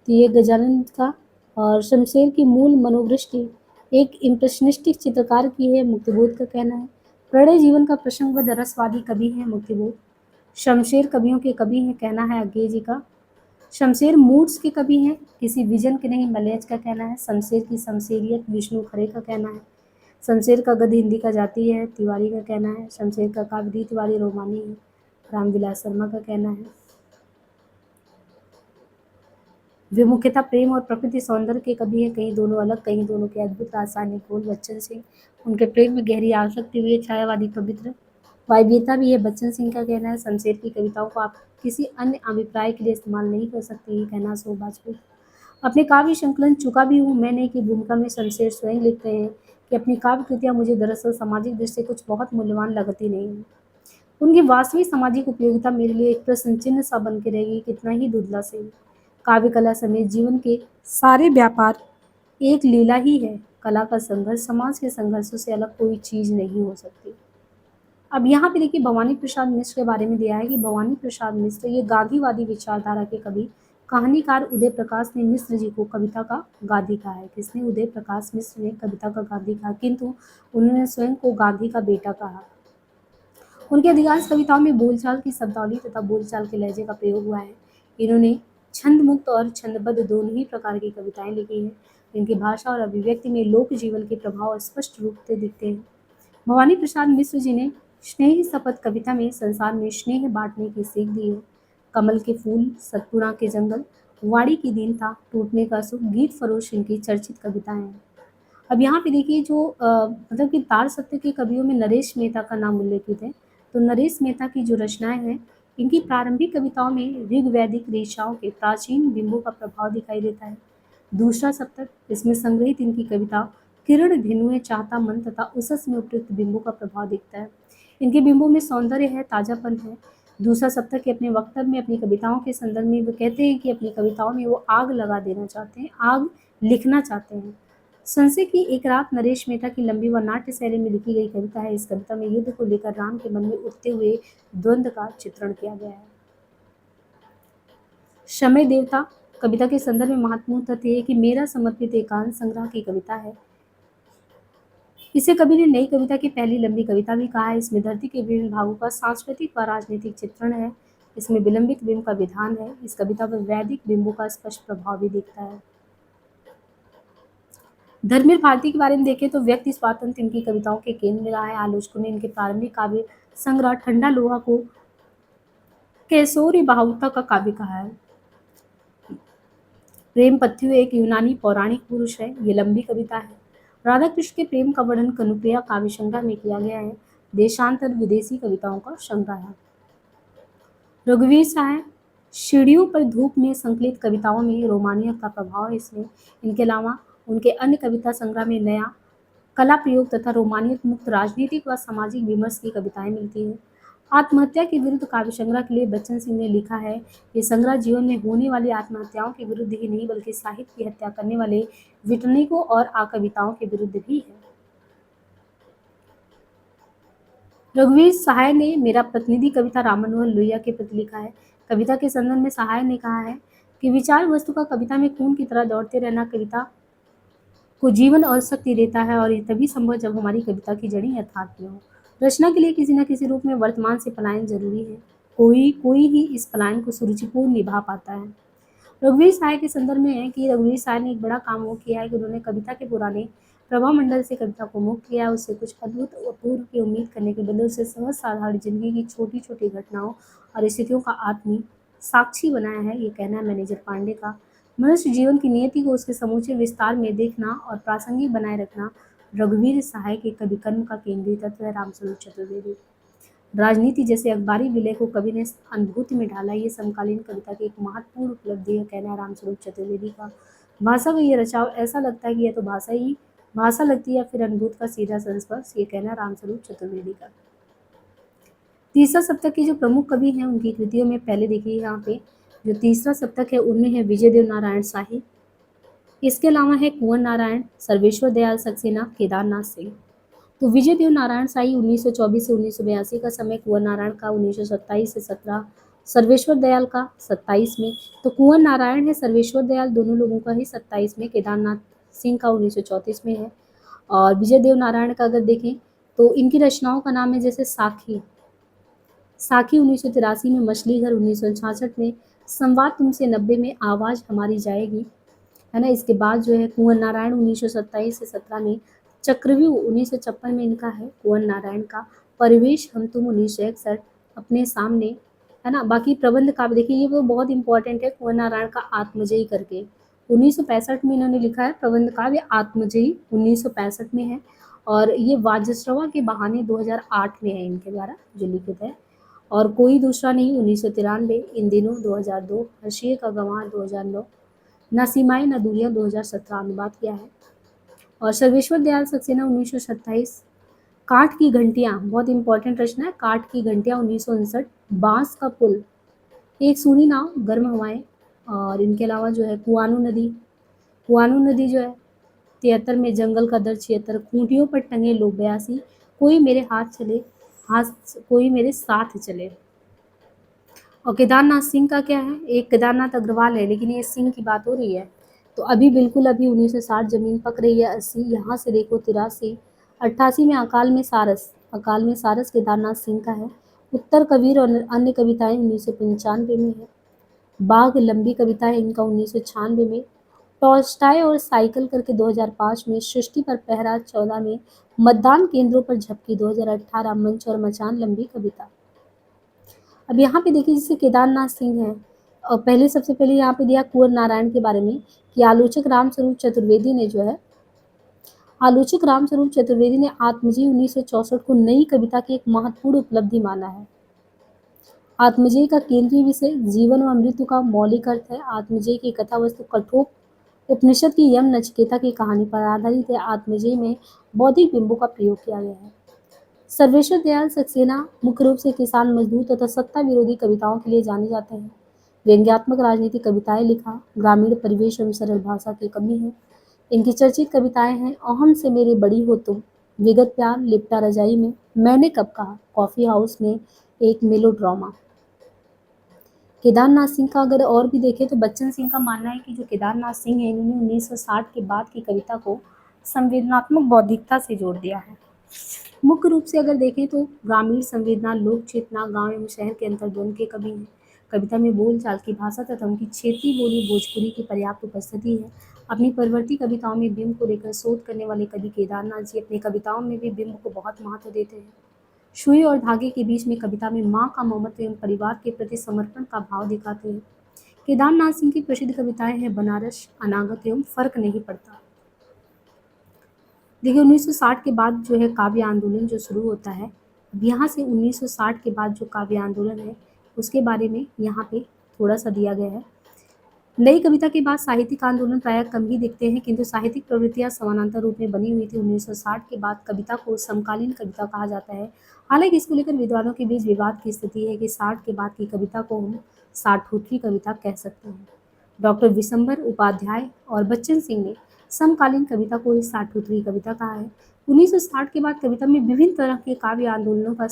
तो ये गजानन का। और शमशेर की मूल मनोवृष्टि एक इम्प्रेशनिस्टिक चित्रकार की है, मुक्तिबोध का कहना है। प्रणय जीवन का प्रसंगबद्ध रसवादी कवि है, मुक्तिबोध। शमशेर कवियों के कवि हैं, कहना है अज्ञे जी का। शमशेर मूड्स के कवि हैं, किसी विजन के नहीं, मलयज का कहना है। शमशेर की शमशेरियत विष्णु खरे का कहना है। शमशेर का गद्य हिंदी का जाती है, तिवारी का कहना है। शमशेर का काव्य डी तिवारी रोमानी है, रामविलास शर्मा का कहना है। वे मुख्यतः प्रेम और प्रकृति सौंदर्य के कवि हैं, कहीं दोनों अलग, कहीं दोनों के अद्भुत रासायनिक गोल। बच्चन सिंह, उनके प्रेम में गहरी आसक्ति हुई है, छायावादी पवित्र वायवीयता भी है, बच्चन सिंह का कहना है। शमशेर की कविताओं को आप किसी अन्य अभिप्राय के लिए इस्तेमाल नहीं कर सकते, ये कहना सो वाजपेयी। अपने काव्य संकलन चुका भी हूँ मैंने की भूमिका में शमशेर स्वयं लिखते हैं कि अपनी काव्य कृतियाँ मुझे दरअसल सामाजिक दृष्टि से कुछ बहुत मूल्यवान लगती नहीं है। उनकी वास्तविक सामाजिक उपयोगिता मेरे लिए एक प्रश्न चिन्ह सा बन के रहेगी, कितना ही धुंधला से। काव्य कला समेत जीवन के सारे व्यापार एक लीला ही है। कला का संघर्ष समाज के संघर्षों से अलग कोई चीज नहीं हो सकती। अब यहाँ पे देखिए भवानी प्रसाद मिश्र के बारे में दिया है कि भवानी प्रसाद मिश्र ये गांधीवादी विचारधारा के कवि, कहानीकार उदय प्रकाश ने मिश्र जी को कविता का गांधी कहा है। किसने? उदय प्रकाश मिश्र ने कविता का गांधी कहा, किंतु उन्होंने स्वयं को गांधी का बेटा कहा। उनकी अधिकांश कविताओं में बोलचाल की शब्दावली तथा बोलचाल के लहजे का प्रयोग हुआ है। इन्होंने छंद मुक्त और छंदबद्ध दोनों ही प्रकार की कविताएं लिखी हैं। इनकी भाषा और अभिव्यक्ति में लोक जीवन के प्रभाव स्पष्ट रूप से दिखते हैं। भवानी प्रसाद मिश्र जी ने स्नेह शपथ कविता में संसार में स्नेह बांटने की सीख दी है। कमल के फूल, सतपुड़ा के जंगल, वाड़ी की दीनता, टूटने का सुख, गीत फरोश इनकी चर्चित कविताएं हैं। अब यहाँ पे देखिए जो मतलब कि तार सत्य के कवियों में नरेश मेहता का नाम उल्लेखित है। तो नरेश मेहता की जो रचनाएं हैं, इनकी प्रारंभिक कविताओं में ऋग्वैदिक रेशाओं के प्राचीन बिंबों का प्रभाव दिखाई देता है। दूसरा सप्तक, इसमें संग्रहित इनकी कविता किरण धेनुए चाहता मन तथा उसस में उपयुक्त बिंबों का प्रभाव दिखता है। इनके बिंबों में सौंदर्य है, ताजापन है। दूसरा सप्तक के अपने वक्तव्य में अपनी कविताओं के संदर्भ में वो कहते हैं कि अपनी कविताओं में वो आग लगा देना चाहते हैं, आग लिखना चाहते हैं। संशय की एक रात नरेश मेहता की लंबी व नाट्य शैली में लिखी गई कविता है। इस कविता में युद्ध को लेकर राम के मन में उठते हुए द्वंद्व का चित्रण किया गया है। समय देवता कविता के संदर्भ में महत्वपूर्ण तथ्य है कि मेरा समर्पित एकांत संग्रह की कविता है। इसे कवि ने नई कविता की पहली लंबी कविता भी कहा है। इसमें धरती के विभिन्न भागों का सांस्कृतिक व राजनीतिक चित्रण है। इसमें विलंबित बिंब का विधान है। इस कविता पर वैदिक बिंबों का स्पष्ट प्रभाव भी दिखता है। धर्मवीर भारती के बारे में देखें तो व्यक्ति स्वातंत्र्य इनकी कविताओं के केंद्र में रहा है। आलोचकों ने इनके प्रारंभिक काव्य संग्रह ठंडा लोहा को केशोरी बाहुता का काव्य कहा है। प्रेम पथ्यु एक यूनानी पौराणिक पुरुष है। ये लंबी कविता है। राधा कृष्ण के प्रेम का वर्णन कनुप्रिया काव्य संग्रह में किया गया है। देशांतर विदेशी कविताओं का संग्रह है। रघुवीर सहाय सीढ़ियों पर धूप में संकलित कविताओं में रोमानियत का प्रभाव है। इसमें इनके अलावा उनके अन्य कविता संग्रह में नया कला प्रयोग तथा रोमानियत मुक्त राजनीतिक व सामाजिक विमर्श की कविताएं मिलती हैं। आत्महत्या के विरुद्ध काव्य संग्रह के लिए बच्चन सिंह ने लिखा है, ये संग्रह जीवन में होने वाली आत्महत्याओं के विरुद्ध ही नहीं बल्कि साहित्य की हत्या करने वाले विटनिकों और आकविताओं के विरुद्ध भी है। रघुवीर सहाय ने मेरा प्रतिनिधि कविता राम मनोहर लोहिया के प्रति लिखा है। कविता के संदर्भ में सहाय ने कहा है कि विचार वस्तु का कविता में खून की तरह दौड़ते रहना कविता को जीवन और शक्ति देता है और ये तभी संभव जब हमारी कविता की जड़ें यथार्थ में हो। रचना के लिए किसी न किसी रूप में वर्तमान से पलायन जरूरी है। कोई ही इस पलायन को सुरुचिपूर्ण निभा पाता है। रघुवीर सहाय के संदर्भ में है कि रघुवीर सहाय ने एक बड़ा काम वो किया है कि उन्होंने कविता के पुराने प्रभाव मंडल से कविता को मुक्त किया। उससे कुछ अद्भुत अपूर्व की उम्मीद करने के बदले उसे सहज साधारण जिंदगी की छोटी छोटी घटनाओं और स्थितियों का आत्मी साक्षी बनाया है। ये कहना है मैनेजर पांडे का। मनुष्य जीवन की नियति को उसके समूचे विस्तार में देखना और प्रासंगिक बनाए रखना रघुवीर सहाय के कवि कर्म का केंद्रीय तत्व है। रामस्वरूप चतुर्वेदी राजनीति जैसे अखबारी विलय को कवि ने अनुभूति में ढाला। ये समकालीन कविता की एक महत्वपूर्ण उपलब्धि है, कहना है रामस्वरूप चतुर्वेदी का। भाषा का ये रचाव ऐसा लगता है कि यह तो भाषा लगती है या फिर अनुभूत का सीधा संस्पर्श, ये कहना है रामस्वरूप चतुर्वेदी का। तीसरा सप्तक के जो प्रमुख कवि हैं उनकी कृतियों में पहले देखिए यहाँ पे जो तीसरा सप्तक है उनमें है विजय देव नारायण शाही। इसके अलावा है कुंवर नारायण, सर्वेश्वर दयाल सक्सेना, केदारनाथ सिंह। तो विजय देव नारायण शाही 1924 से 1982 का समय, कुंवर नारायण का 1927 से 17, सर्वेश्वर दयाल का 27 में। तो कुंवर नारायण है, सर्वेश्वर दयाल दोनों लोगों का ही 27 में, केदारनाथ सिंह का 1934 में है। और विजय देव नारायण का अगर देखें तो इनकी रचनाओं का नाम है जैसे साखी 1983 में, मछली घर 1966 में, संवाद तुमसे 90 में, आवाज़ हमारी जाएगी, है ना। इसके बाद जो है कुंवर नारायण 1927 से 17 में, चक्रव्यूह 1956 में इनका है कुंवर नारायण का, परिवेश हम तुम 1961, अपने सामने, है ना। बाकी प्रबंध काव्य देखिए ये वो बहुत इंपॉर्टेंट है कुंवर नारायण का, आत्मजयी करके 1965 में इन्होंने लिखा है प्रबंध काव्य आत्मजयी 1965 में है। और ये वाजश्रवा के बहाने 2008 में है इनके द्वारा जो लिखित है। और कोई दूसरा नहीं 1993, इन दिनों 2002, हर्षिये का गंवार 2009, ना सीमाएं ना दूरियां 2017 अनुवाद किया है। और सर्वेश्वर दयाल सक्सेना 1927, काठ की घंटियां बहुत इंपॉर्टेंट रचना है, काठ की घंटियां 1959, बांस का पुल, एक सूनी नाव, गर्म हवाएं। और इनके अलावा जो है कुआनो नदी जो है 73 में, जंगल का दर 76, खूंटियों पर टंगे लोग 82, कोई मेरे कोई मेरे साथ चले। और केदारनाथ सिंह का क्या है, एक केदारनाथ अग्रवाल है लेकिन ये सिंह की बात हो रही है। तो अभी 1960 जमीन पक रही है, 80 यहाँ से देखो 83, 88 में अकाल में सारस केदारनाथ सिंह का है। उत्तर कबीर और अन्य कविताएं 1995 में है। बाघ लंबी कविता है इनका 1996 में। टॉल्स्टॉय और साइकिल करके 2005 में, सृष्टि पर पहरा 14 में, मतदान केंद्रों पर झपकी 2018, मंच और मचान लंबी कविता। अब यहाँ पे देखिए जैसे केदारनाथ सिंह है और सबसे पहले यहाँ पे दिया कुंवर नारायण के बारे में कि आलोचक रामस्वरूप चतुर्वेदी ने आत्मजयी 1964 को नई कविता की एक महत्वपूर्ण उपलब्धि माना है। आत्मजयी का केंद्रीय विषय जीवन व मृत्यु का मौलिक अर्थ है। आत्मजयी की कथा वस्तु कठोर उपनिषद की यम नचिकेता की कहानी पर आधारित है। आत्मजयी में बौद्धिक बिंबों का प्रयोग किया गया है। सर्वेश्वर दयाल सक्सेना मुख्य रूप से किसान मजदूर तथा सत्ता विरोधी कविताओं के लिए जाने जाते हैं। व्यंग्यात्मक राजनीतिक कविताएं लिखा, ग्रामीण परिवेश एवं सरल भाषा की कमी है। इनकी चर्चित कविताएं हैं अहम से मेरी बड़ी हो तुम, विगत प्यार लिपटा रजाई में, मैंने कब कहा, कॉफी हाउस में एक मेलोड्रामा। केदारनाथ सिंह का अगर और भी देखें तो बच्चन सिंह का मानना है कि जो केदारनाथ सिंह है इन्होंने 1960 के बाद की कविता को संवेदनात्मक बौद्धिकता से जोड़ दिया है। मुख्य रूप से अगर देखें तो ग्रामीण संवेदना, लोक चेतना, गांव एवं शहर के अंतर्द्वंद के कवि हैं। कविता में बोलचाल की भाषा तथा उनकी क्षेत्रीय बोली भोजपुरी की पर्याप्त उपस्थिति है। अपनी परवर्ती कविताओं में बिंब को लेकर शोध करने वाले कवि केदारनाथ जी अपनी कविताओं में भी बिंब को बहुत महत्व देते हैं। सुई और धागे के बीच में कविता में माँ का ममत्व एवं परिवार के प्रति समर्पण का भाव दिखाते हैं। केदारनाथ सिंह की प्रसिद्ध कविताएं हैं बनारस, अनागत एवं फर्क नहीं पड़ता। देखिए 1960 के बाद जो है काव्य आंदोलन जो शुरू होता है, अब यहाँ से 1960 के बाद जो काव्य आंदोलन है उसके बारे में यहाँ पे थोड़ा सा दिया गया है। नई कविता के बाद साहित्यिक आंदोलन प्रायः कम ही दिखते हैं, किंतु साहित्यिक प्रवृत्तियां समानांतर रूप में बनी हुई थी। 1960 के बाद कविता को समकालीन कविता कहा जाता है। हालांकि इसको लेकर विद्वानों के बीच विवाद की स्थिति है कि 60 के बाद की कविता को हम साठोत्तरी कविता कह सकते हैं। डॉक्टर विशंबर उपाध्याय और बच्चन सिंह ने समकालीन कविता को ही साठोत्तरी कविता कहा है। 1960 के बाद कविता में विभिन्न तरह के काव्य आंदोलनों का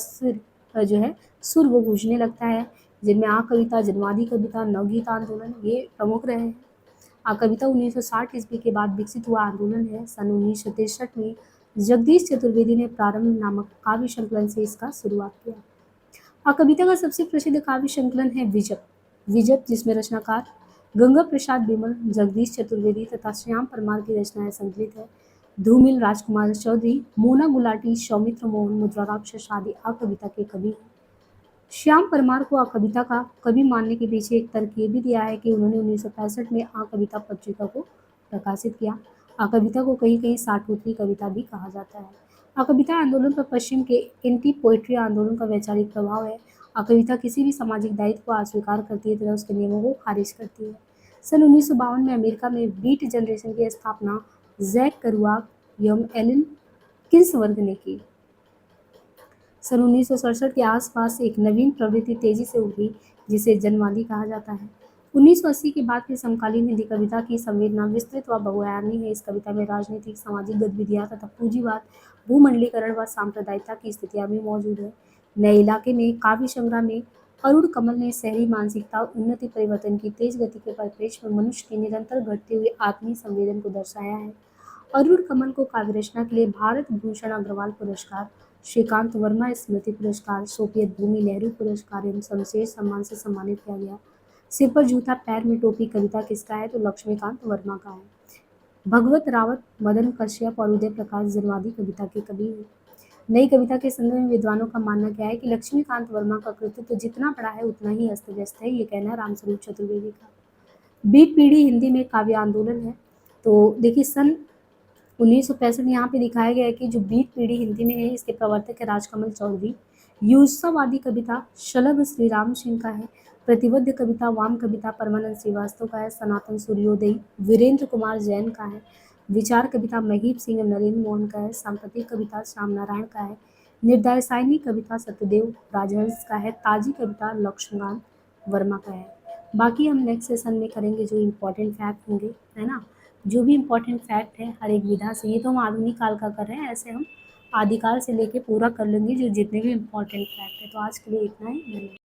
सुर वो गूंजने लगता है, जिनमें आ कविता, जनवादी कविता, नवगीत आंदोलन ये प्रमुख रहे हैं। आ कविता 1960 ईस्वी के बाद विकसित हुआ आंदोलन है। सन 1963 में जगदीश चतुर्वेदी ने प्रारंभ नामक काव्य संकलन से इसका शुरुआत किया। आ कविता का सबसे प्रसिद्ध काव्य संकलन है विजप। विजप जिसमें रचनाकार गंगा प्रसाद बिमल, जगदीश चतुर्वेदी तथा श्याम परमार की रचनाएं संकलित है। धूमिल, राजकुमार चौधरी, मोना गुलाटी, सौमित्र मोहन, मुद्राराक्षस आदि आ कविता के कवि हैं। श्याम परमार को आ कविता का कवि मानने के पीछे एक तर्क ये भी दिया है कि उन्होंने 1965 में आ कविता पत्रिका को प्रकाशित किया। आ कविता को कहीं कहीं साठोत्तरी कविता भी कहा जाता है। आ कविता आंदोलन पर पश्चिम के एंटी पोएट्री आंदोलन का वैचारिक प्रभाव है। आ कविता किसी भी सामाजिक दायित्व को अस्वीकार करती है तथा उसके नियमों को खारिज करती है। सन 1952 में अमेरिका में बीट जनरेशन की स्थापना जैक केरुआक एवं एलन किन्सवर्ग ने की। सन 1967 के आसपास एक नवीन प्रवृत्ति तेजी से उभरी जिसे जनवादी कहा जाता है। 1980 के बाद की समकालीन हिंदी कविता की संवेदना विस्तृत व बहुआयामी है। इस कविता में राजनीतिक, सामाजिक गतिविधियां तथा पूंजीवाद, भूमंडलीकरण व सांप्रदायिकता की स्थितियां भी मौजूद है। नए इलाके में काव्य संग्रह में अरुण कमल ने शहरी मानसिकता, उन्नति परिवर्तन की तेज गति के परिप्रेक्ष्य में मनुष्य के निरंतर घटते हुए आत्मीय संवेदन को दर्शाया है। अरुण कमल को काव्य रचना के लिए भारत भूषण अग्रवाल पुरस्कार, श्रीकांत वर्मा स्मृति पुरस्कार, सोफियत भूमि नेहरू पुरस्कार एवं शमशेर सम्मान से सम्मानित किया गया। सिर पर जूता पैर में टोपी कविता किसका है तो लक्ष्मीकांत वर्मा का है। भगवत रावत, मदन कश्यप और उदय प्रकाश जनवादी कविता के कवि हैं। नई कविता के संदर्भ में विद्वानों का मानना क्या है कि लक्ष्मीकांत वर्मा का कृतित्व जितना बड़ा है उतना ही अस्त व्यस्त है, ये कहना है रामस्वरूप चतुर्वेदी का। बीट पीढ़ी हिंदी में काव्य आंदोलन है। तो देखिए सन 1965 यहाँ पे दिखाया गया है कि जो बीट पीढ़ी हिंदी में है इसके प्रवर्तक है राजकमल चौधरी। युत्सवादी कविता शलभ श्री राम सिंह का है। प्रतिबद्ध कविता वाम कविता परमानंद श्रीवास्तव का है। सनातन सूर्योदय वीरेंद्र कुमार जैन का है। विचार कविता महीप सिंह नरेंद्र मोहन का है। सांप्रतिक कविता श्याम नारायण का है। निर्दायसायनी कविता सत्यदेव राजहंस का है। ताजी कविता लक्ष्मीकांत वर्मा का है। बाकी हम नेक्स्ट सेशन में करेंगे जो इम्पोर्टेंट फैक्ट होंगे, है ना, जो भी इम्पोर्टेंट फैक्ट है हर एक विधा से। ये तो हम आधुनिक काल का कर रहे हैं, ऐसे हम आदिकाल से लेके पूरा कर लेंगे जो जितने भी इम्पोर्टेंट फैक्ट है। तो आज के लिए इतना ही। धन्यवाद।